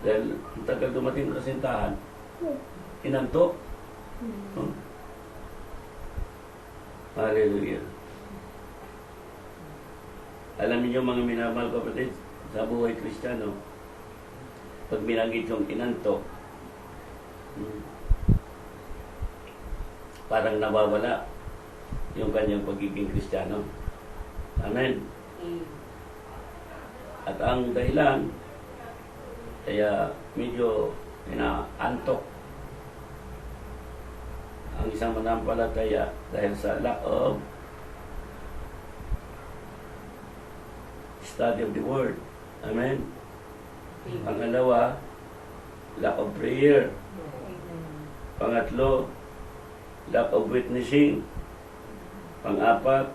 Dahil ang tagal dumating sa kasintahan, inantok. Hallelujah. Alam niyo mga minamahal kapatid, sa buhay Kristiyano, pag binanggit yung inantok, parang nawawala yung kanyang pagiging Kristiyano. Amen. At ang dahilan, kaya medyo inaantok ang isang manampalataya dahil sa lack of study of the Word. Amen. Pangalawa, lack of prayer. Pangatlo, lack of witnessing. Pang-apat,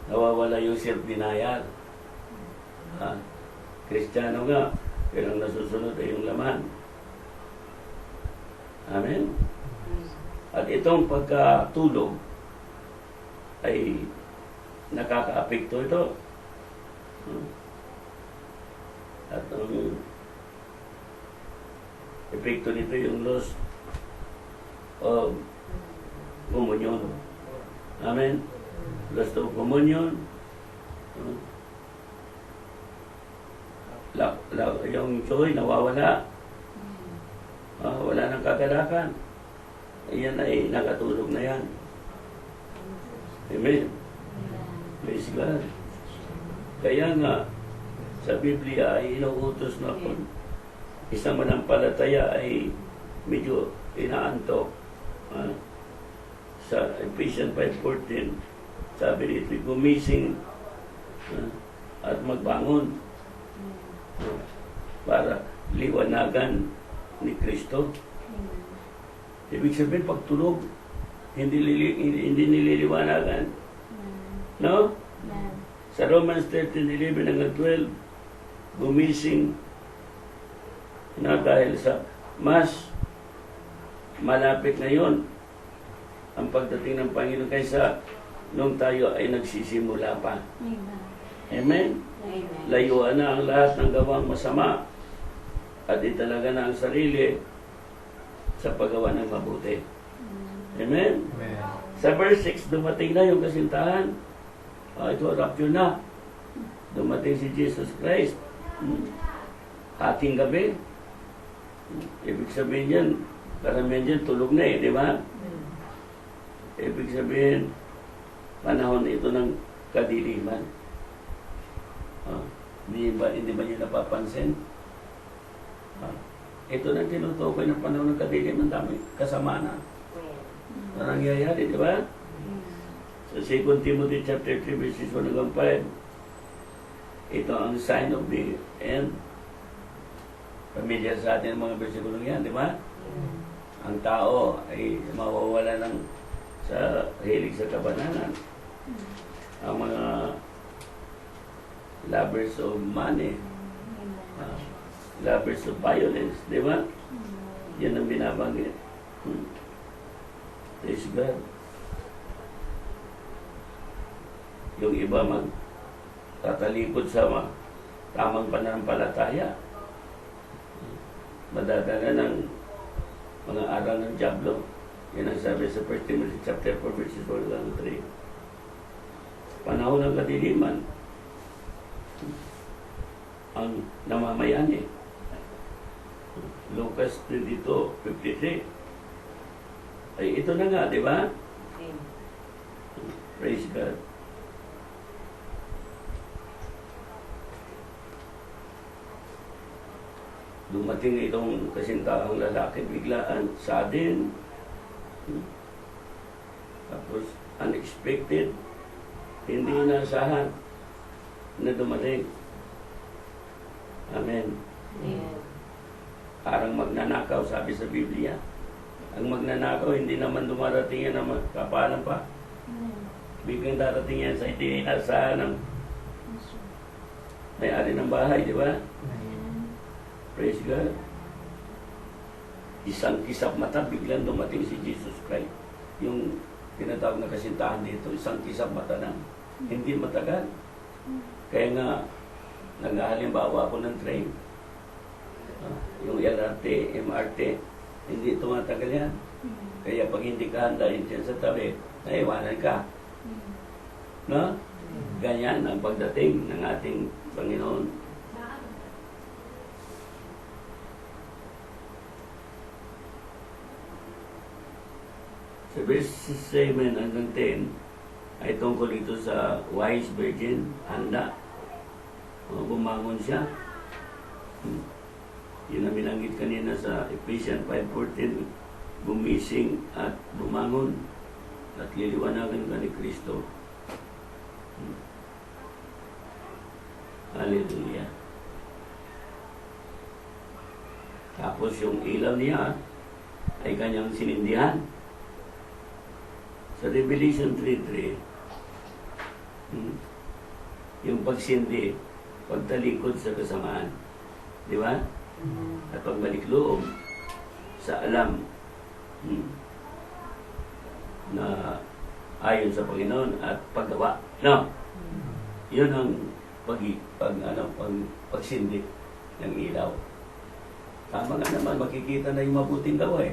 nawawala yung self-denial. Kristiyano nga, pero ang nasusunod ay yung laman. Amen. At itong pagkatulog ay nakaka-apekto ito. At ang epekto nito yung loss of communion. Amen. Loss of communion. Yung joy nawawala. Wala nang kagalakan. Iyan ay nakatulog na yan. Amen. Praise God. Kaya nga, sa Biblia ay inuutos na kung isang manampalataya ay medyo inaantok. Sa Ephesians 5:14, sabi dito, gumising at magbangon. para liwanagan ni Kristo. Ibig sabihin, pag tulog, hindi nililiwanagan. No? Sa Romans 13:11 hanggang 12, gumising na dahil sa mas malapit ngayon ang pagdating ng Panginoon kaysa nung tayo ay nagsisimula pa. Amen? Layuan na ang lahat ng gawang masama at italaga na ang sarili sa paggawa ng mabuti. Amen? Amen. Sa verse 6, dumating na yung kasintahan. Ito, rapture na. Dumating si Jesus Christ. Ating gabi. Ibig sabihin yan, karamihan dyan, tulog na di ba? Ibig sabihin, panahon ito ng kadiliman. Hindi ba niyo napapansin? Ito na tinutukoy ng panahon ng kadiliman, dami kasama na nangyayari, di ba? Sa 2 Timothy chapter 3 verses 1 hanggang 5, ito ang sign of the end. Pamilyar sa atin ang mga versikulo yan, di ba? Ang tao ay mawawala ng sa hilig sa kabananan. Ang mga lovers of money, lovers of violence, di ba? Yan ang binabanggit. Praise God. Yung iba tatalikod sa tamang pananampalataya. Madadala ng mga aral ng Diablo. Yan ang sabi sa 1 Timothy chapter 4 verses 1 hanggang 3. Panahon ng kadiliman ang namamayani. Lucas 22:53. Ay ito na nga, di ba? Praise God. Dumating itong kasintahang lalaki biglaan, sudden, tapos unexpected, hindi inaasahan na dumating. Amen. Parang magnanakaw, sabi sa Biblia. Ang magnanakaw, hindi naman dumarating yan na kapalan pa. Biglang darating yan sa hindi inaasahan ng may-ari ng bahay, di ba? Praise God. Isang kisap mata, biglang dumating si Jesus Christ. Yung tinatawag na kasintahan dito, isang kisap mata na. Hindi matagal. Kaya nga, naghahalimbawa ako ng train. Yung LRT, MRT, hindi tumatagal yan. Kaya pag hindi ka handa dyan sa tabi, naiwanan ka. No? Ganyan ang pagdating ng ating Panginoon. Sa verse 7 hanggang 10 ay tungkol ito sa wise virgin, handa. Bumangon siya. Yun ang binanggit kanina sa Ephesians 5:14, gumising at bumangon at liliwanagan ka ni Kristo. Hallelujah. Tapos yung ilaw niya ay kanyang sinindihan. Sa Revelation 3:3, yung pagsindi, pagtalikod sa kasamaan. Di ba? At pagbalik loob sa alam na ayon sa Panginoon at paggawa. No? Yun ang pagsindi ng ilaw. Tama nga naman, makikita na yung mabuting gawa eh.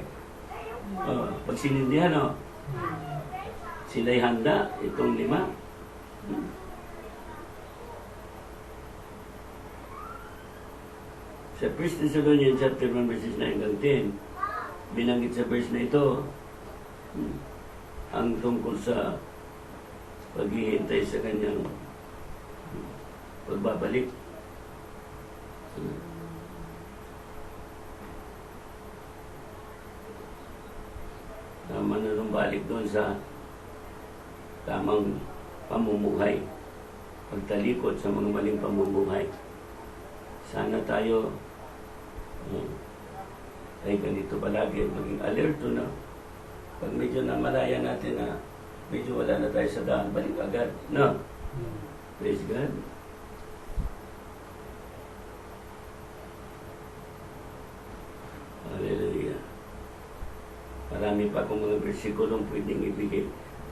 Pag sinindihan, no? Sila'y handa, itong 5. Sa 1 Thessalonians chapter 1 verses 9 hanggang 10, binanggit sa verse na ito ang tungkol sa paghihintay sa kanyang pagbabalik. Na manunumbalik doon sa tamang pamumuhay, pagtalikod sa mga maling pamumuhay. sana tayo ay ganito palagi, maging alerto na. Pag medyo namalaya natin na medyo wala na tayo sa daan, balik agad. No? Praise God. Hallelujah. Marami pa akong mga versikulong pwedeng ibigay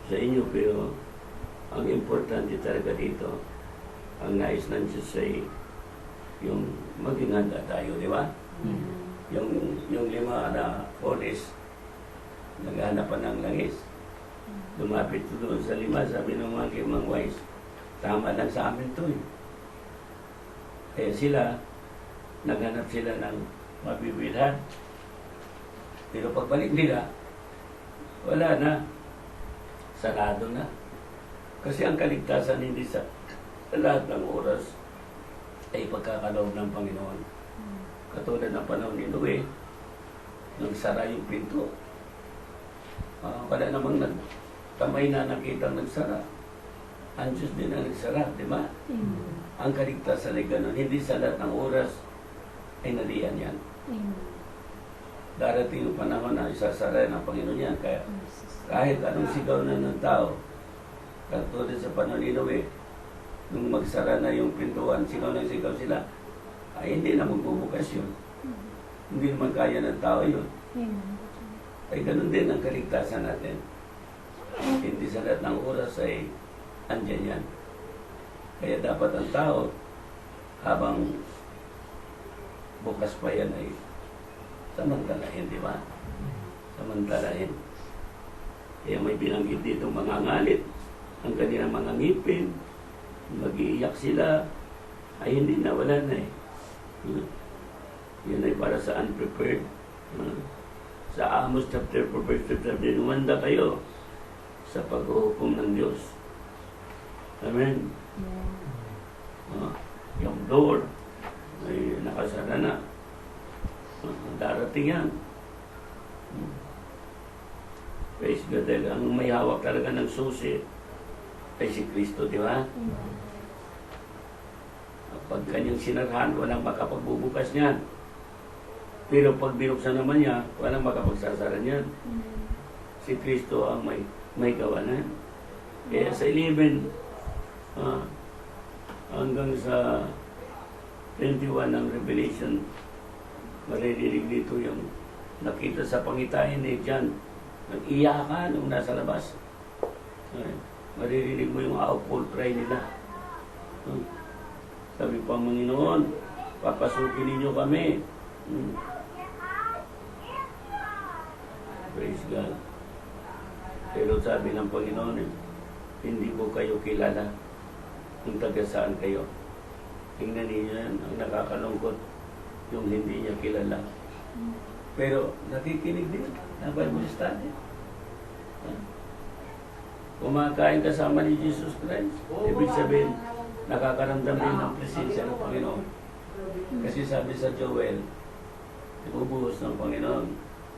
sa inyo, pero ang importante talaga dito, ang nais ng Diyos ay yung maging handa tayo, di ba? Yung 5 na oris, naghahanap pa ng langis. Lumapit doon sa 5, sabi ng mga 5 wise, tama lang sa amin to eh. Kaya sila, naghanap sila ng mabibilhan. Pero pagbalik nila, wala na. Sarado na. Kasi ang kaligtasan hindi sa lahat ng oras ay pagkakaloob ng Panginoon. Katulad ng panahon ni Noe, nang sara yung pinto. Wala namang kamay na nakita nagsara. Ang Diyos din ang nagsara, di ba? Ang kaligtasan ay ganun. Hindi sa lahat ng oras ay nariyan yan. Darating yung panahon na isasara ng Panginoon yan. Kaya kahit anong sigaw na ng tao, katulad sa panahon ni Noe, nung magsara na yung pintuan, sigaw sila, ay hindi na magbubukas yun. Hindi naman kaya ng tao yun. Ay ganun din ang kaligtasan natin. Hindi sa lahat ng oras ay andyan yan. Kaya dapat ang tao, habang bukas pa yan ay samantalahin, di ba? Samantalahin. Kaya may binanggit dito mga ngalit, ang kanilang mga ngipin, mag-iiyak sila, ay hindi na, wala na eh. Yan ay para sa unprepared. Sa Amos chapter 4 verse 5, lumanda kayo sa paghuhukom ng Diyos. Amen. Yung door ay nakasara na. Darating yan. Praise God. Ang may hawak talaga ng susi ay si Kristo, di ba? Pag kanyang sinarhan, walang makapagbubukas niyan. Pero pag binuksan naman niya, walang makapagsasara niyan. Si Kristo ang may gawa na. Kaya sa 11 hanggang sa 21 ng Revelation, maririnig dito yung nakita sa pangitain ni John. Nag-iyakan nung nasa labas. Maririnig mo yung outfall cry nila. Sabi pa ang Panginoon, papasukin ninyo kami. Praise God. Pero sabi ng Panginoon, hindi ko kayo kilala kung taga saan kayo. Tingnan niyo yan, ang nakakalungkot, yung hindi niya kilala. Pero nakikinig din na Bible study. Kumakain kasama ni Jesus Christ. Ibig sabihin, nakakaramdam din ng presensya ng Panginoon. Kasi sabi sa Joel, ibubuhos ng Panginoon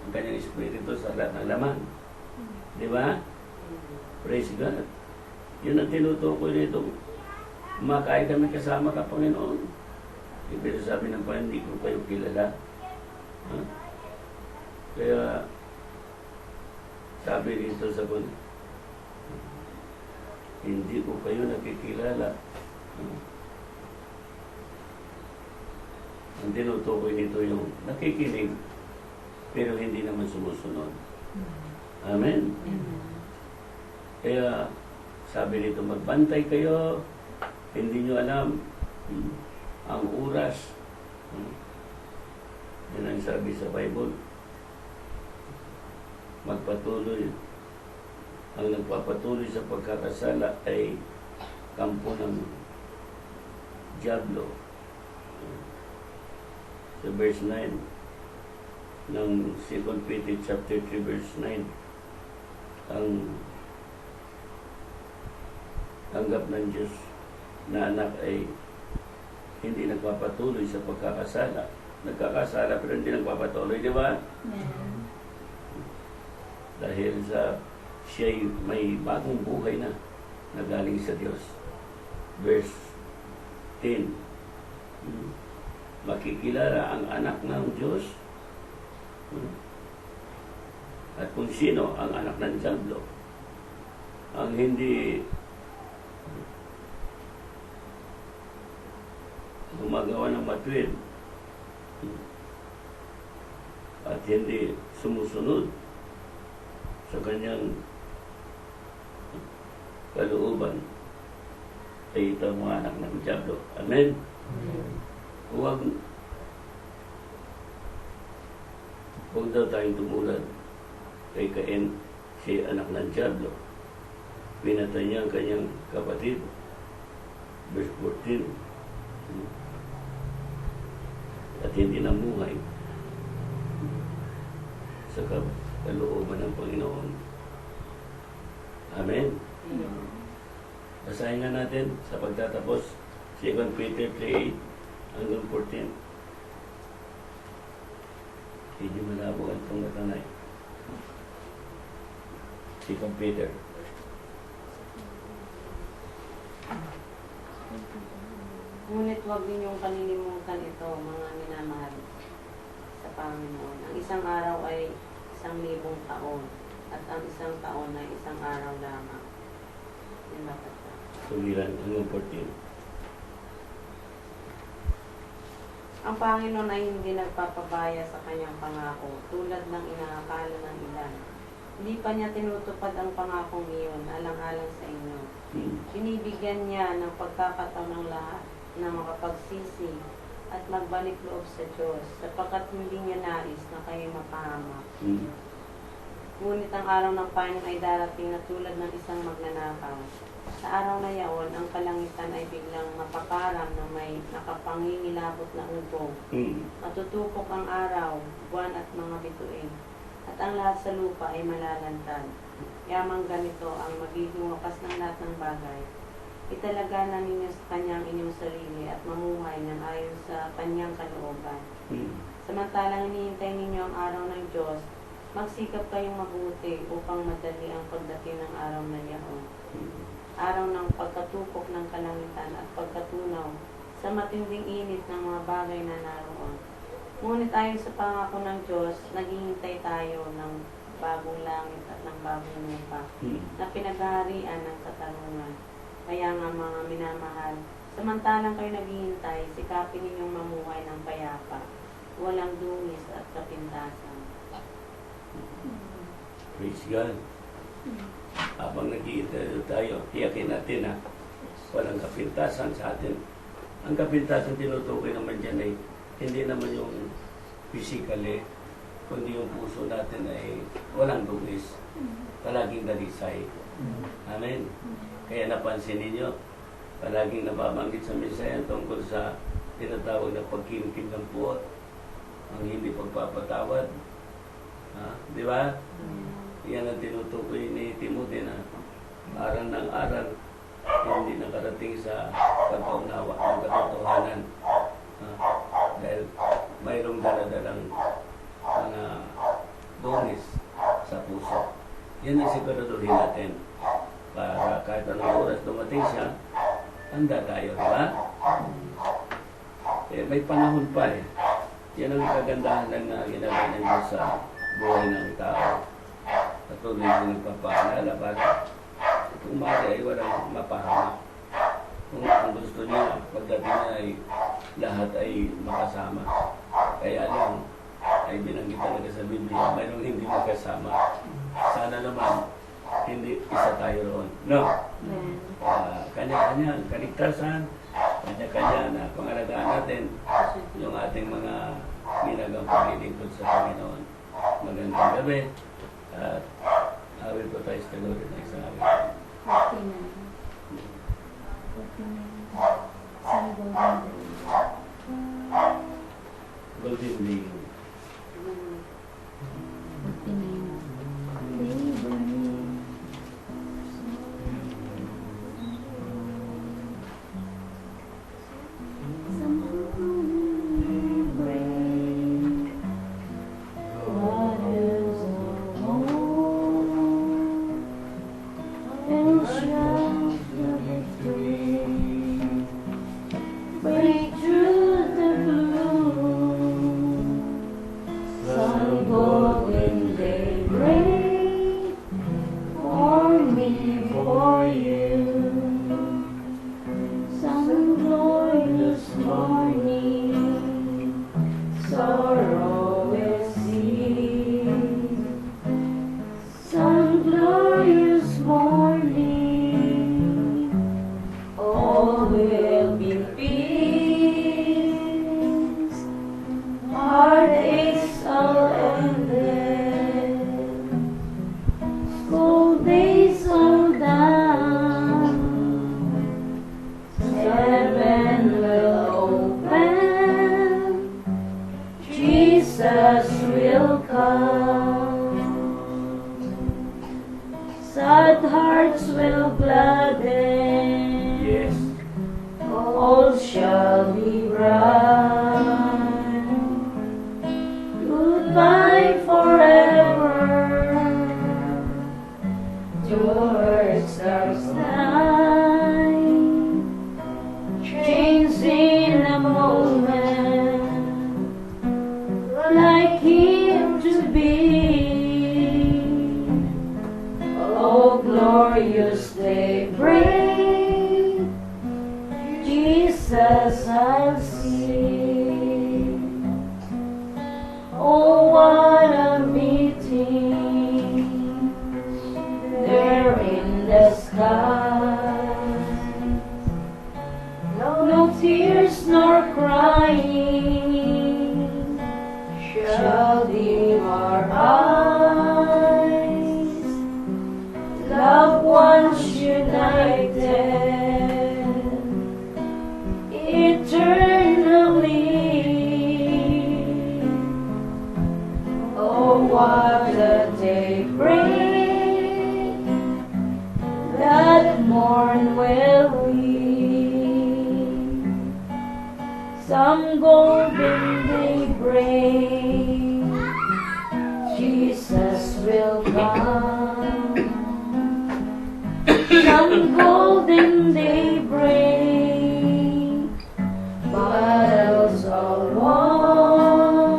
ang kanyang espiritu sa lahat ng laman. Di ba? Praise God. Yun ang tinutukoy nito. Kumakain kami kasama ka, Panginoon. Pero sabi ng Panginoon, hindi ko kayo kilala. Kaya sabi dito sa kanya, hindi ko kayo nakikilala. Ang tinutukoy nito yung nakikinig, pero hindi naman sumusunod. Amen? Kaya sabi nito, magbantay kayo, hindi nyo alam ang oras. Yan ang sabi sa Bible. Magpatuloy. Ang nagpapatuloy sa pagkakasala ay kampo ng Diablo. Sa verse 9 ng 2 Peter chapter 3 verse 9, ang tanggap ng Diyos na anak ay hindi nagpapatuloy sa pagkakasala. Nagkakasala pero hindi nagpapatuloy, di ba? Dahil sa siya'y may bagong buhay na galing sa Diyos. Verse 10. makikilala ang anak ng Diyos at kung sino ang anak ng diablo. Ang hindi gumagawa ng matuwid at hindi sumusunod sa kanyang kalooban ay ito ang mga anak ng diablo. Amen? Huwag daw tayong tumulad kay Cain, si anak ng diablo. Pinatay niya ang kanyang kapatid. Verse 14. At hindi namuhay sa kalooban ng Panginoon. Amen? Basahin nga natin sa pagtatapos 2 Peter 3:8 hanggang 14. Hindi malabo ang itong matanay. 2 Peter. Ngunit huwag ninyong kalilimutan ito, mga minamahal sa Panginoon. Ang isang araw ay 1,000 taon, at ang isang taon ay isang araw lamang. Yan ba ito? Sumiran hanggang 14. Ang Panginoon ay hindi nagpapabaya sa kanyang pangako, tulad ng inaakala ng ilan. Hindi pa niya tinutupad ang pangakong iyon, alang-alang sa inyo. Binibigyan niya ng pagkakataon ng lahat na makapagsisi at magbalik loob sa Diyos, sapagkat hindi niya nais na kayo mapahamak. Ngunit ang araw ng Panginoon ay darating na tulad ng isang magnanakaw. Sa araw na yaon, ang kalangitan ay biglang mapaparam na may nakapangingilabot na ubong. Matutupok ang araw, buwan at mga bituin, at ang lahat sa lupa ay malalantad. Yamang ganito ang magiging wakas ng lahat ng bagay. Italaga na ninyo sa kanyang inyong sarili at mamuhay ng ayon sa kanyang kalooban. Samantalang hinihintay ninyo ang araw ng Diyos, magsikap kayong mabuti upang madali ang pagdating ng araw na yaon. Araw ng pagkatupok ng kalangitan at pagkatunaw sa matinding init ng mga bagay na naroon. Ngunit ayon sa pangako ng Diyos, naghihintay tayo ng bagong langit at ng bagong lupa na pinaghaharian ng katarungan. Kaya nga mga minamahal, samantalang kayo naghihintay, sikapin ninyong mamuhay ng payapa, walang dungis at kapintasan. Praise God. Habang nag-iintay tayo, tiyakin natin na walang kapintasan sa atin. Ang kapintasan tinutukoy naman dyan ay hindi naman yung physically, kundi yung puso natin ay walang dungis. Palaging dalisay. Amen. Kaya napansin ninyo, palaging nababanggit sa misaya tungkol sa tinatawag na pagkimkim ng puot, ang hindi pagpapatawad. Di ba? Yan ang tinutukoy ni Timothy na aral ng aral, hindi nakarating sa pagkaunawa ng katotohanan. Dahil mayroong daladalang mga dungis sa puso. Yan ang siguraduhin natin para kahit anong oras dumating siya, handa tayo, di ba? May panahon pa eh. Yan ang kagandahan lang na ginagawa ng Diyos sa buhay ng tao. Patuloy ko nagpapaalala para kung maaari ay walang mapahamak. Kung ang gusto niya, pagdating niya ay lahat ay makasama. Kaya lang, ay binanggit talaga sa Biblia, mayroong hindi makasama. Sana naman, hindi isa tayo roon. No? Kanya-kanya, kaligtasan, kanya-kanya na pangalagaan natin yung ating mga ginagawang paglilingkod sa Panginoon. Magandang gabi. At awil po tayo sa Lord na isang awil. 49. Golden Ring. 49. Break through the blue. hearts will gladden. Yes. All shall be bright. Goodbye forever to earth's dark night. Chains in a moment, like him to be. Oh, glorious daybreak, Jesus I'll see. Oh, what a meeting there in the sky. No tears nor crying shall dim our eyes. Loved ones united eternally. Oh, what a daybreak that morn will be. Some golden daybreak, Jesus will come. Some golden daybreak, battles all won.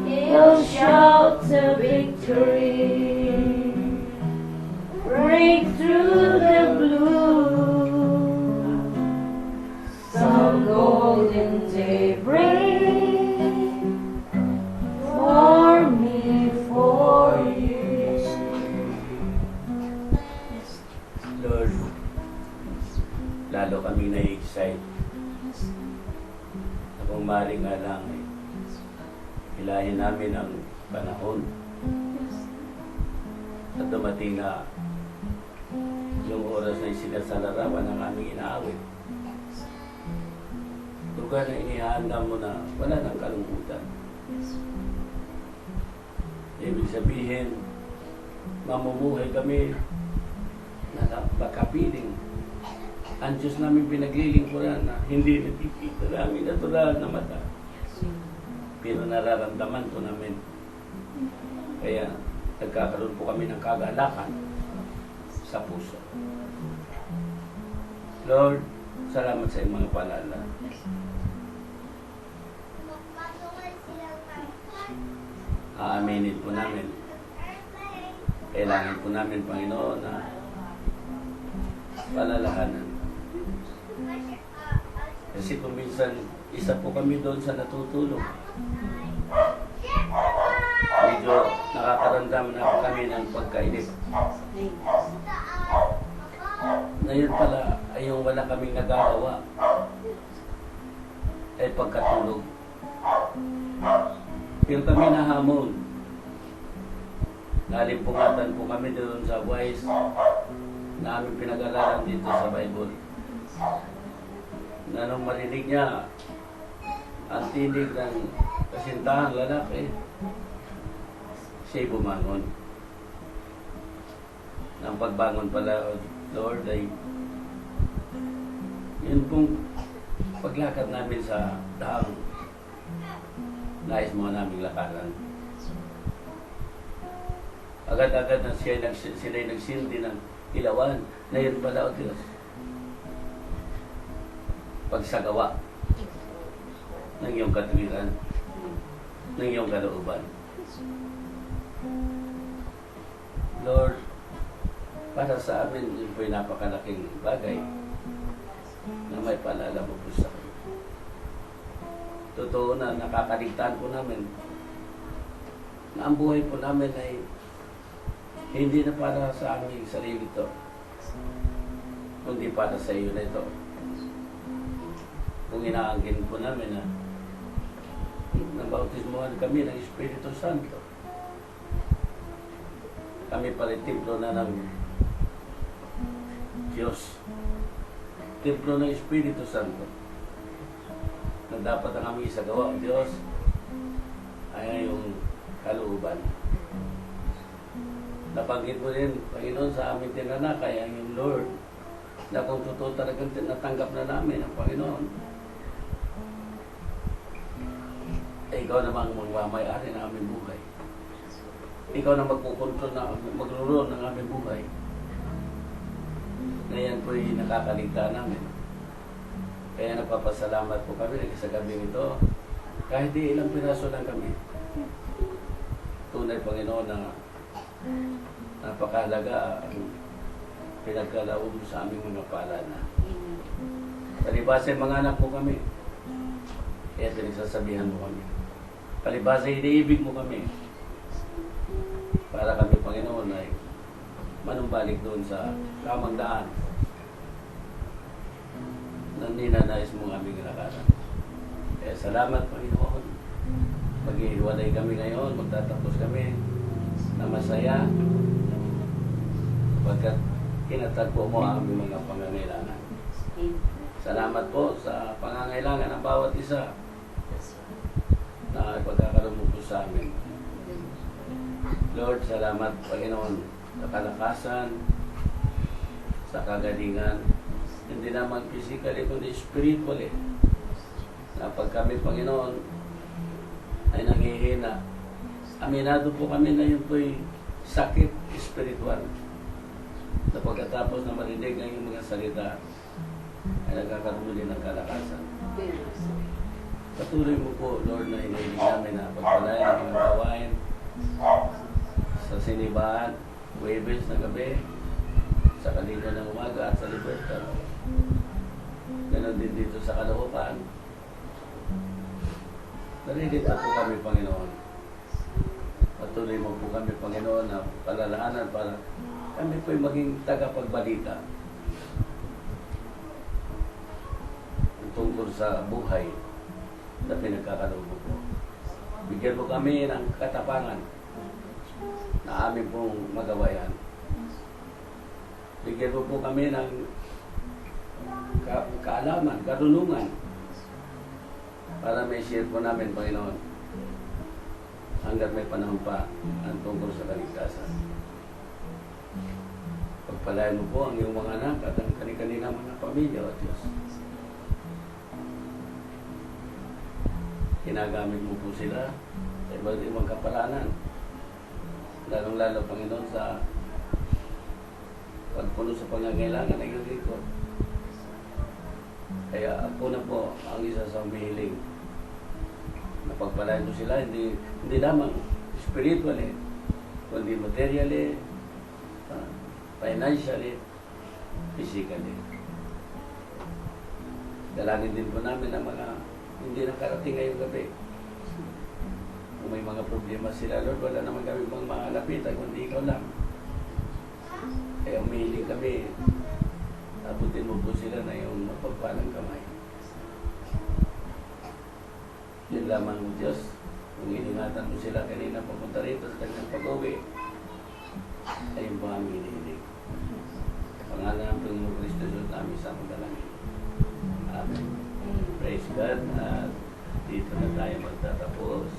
He'll shout the victory, break through the blue. Some golden daybreak for me, for you. Lord, lalo kami na-excite na kung maaari nga lang hilahin namin ang panahon at dumating na yung oras na sinasalarawan ng aming inaawit. Lugar na inihanda mo na wala ng kalungkutan. Ibig sabihin, mamumuhay kami na makapiling. Ang Diyos namin pinaglilingkuran na hindi nakikita namin natural na mata. Pero nararamdaman po namin. Kaya nagkakaroon po kami ng kagalakan sa puso. Lord, salamat sa iyong mga paalala. Aaminin po namin. Kailangan po namin, Panginoon, na palalahanan. Kasi kung minsan, isa po kami doon sa natutulog. Medyo nakakaramdam na po kami ng pagkainip. Ngayon pala, ay yung wala kaming nagagawa ay pagkatulog. Pero kami nahamon. Nalimpungatan po kami doon sa wise na aming pinag-aralan dito sa Bible. Na nung marinig niya ang tinig ng kasintahang lalaki, siya'y bumangon. Nang pagbangon pala, Lord, ay yun pong paglakad namin sa daang nais mo naming lakaran. Agad-agad na sila'y nagsindi ng ilawan na yun pala, O Diyos, pagsagawa ng iyong katuwiran, ng iyong kalooban. Lord, para sa amin, yun po'y napakalaking bagay na may paalala mo po sa akin. Totoo na nakakaligtaan po namin na ang buhay po namin ay hindi na para sa aming sarili ito, kundi para sa iyo na ito. Kung inaangkin po namin na nabautismohan kami ng Espiritu Santo, kami pala templo na ng Diyos, templo ng Espiritu Santo, na dapat ang aming isagawa, Diyos, ay yung kalooban. nabanggit mo rin, Panginoon, sa aming tinanakay, ang iyong Lord, na kung totoo talagang natanggap na namin ang Panginoon, ikaw namang magmamayari ng aming buhay. Ikaw na magkukontrol na, maglulong ng aming buhay. Na yan po'y nakakaligtaan namin. Kaya nagpapasalamat po kami sa gabing ito. Kahit di ilang piraso lang kami. Tunay, Panginoon, na napakahalaga ang pinagkaloob mo sa aming mga paalala. Palibasa mga anak po kami. Kaya pinagsasabihan mo kami. Palibasa iniibig mo kami. Para kami, Panginoon, ay manumbalik doon sa tamang daan na ninanais mo aming lakaran. Kaya salamat, Panginoon. Maghihiwalay kami ngayon, magtatapos kami na masaya pagkat kinatagpo mo ang aming mga pangangailangan. Salamat po sa pangangailangan ng bawat isa na ipagkakaroon mo po sa amin. Lord, salamat, Panginoon, sa kalakasan, sa kagalingan, hindi naman physically, kundi spiritually. Na pag kami, Panginoon, ay nanghihina, aminado po kami na yun po'y sakit spiritual. Na pagkatapos na marinig ang iyong mga salita, ay nagkakaroon din ng kalakasan. Patuloy mo po, Lord, na hinihiling namin na pagpalayan ng mga gawain sa sinibahan, Huwebes na gabi, sa kanina ng umaga at sa Libertad. Ganon din dito sa Caloocan. Naririto po kami, Panginoon. Patuloy mo po kami, Panginoon, na palalahanan para kami po'y maging tagapagbalita tungkol sa buhay na pinagkakaloob mo po. Bigyan mo kami ng katapangan na amin pong magawayan. Bigyan mo po kami ng kaalaman, karunungan para may share po namin, Panginoon, hanggat may panahon pa ang tungkol sa kaligtasan. Pagpalayan mo po ang iyong mga anak at ang kanilang mga pamilya, O Diyos. Ginagamit mo po sila sa iba't ibang kapalanan. Lalong-lalo, Panginoon, sa pagpuno sa pangangailangan ng iyong lingkod. Kaya ako na po ang isa sa umihiling na pagpalain mo sila, hindi lamang spiritually, kundi materially, financially, physically. Dalangin din po namin ang mga hindi nakarating ngayong gabi. Kung may mga problema sila, Lord, wala naman kami pang maalapitan, kundi ikaw lang. Kaya umihiling kami, abutin mo po sila na yung mapagpalang kamay. Yun lamang mo, Diyos, kung iningatan mo sila kanina papunta rito sa kanyang pag-uwi, ayun po ang hinihiling. Pangalan ng Panginoon Kristo, Diyos namin sa magdalangin. Amen. Praise God. At dito na tayo magtatapos.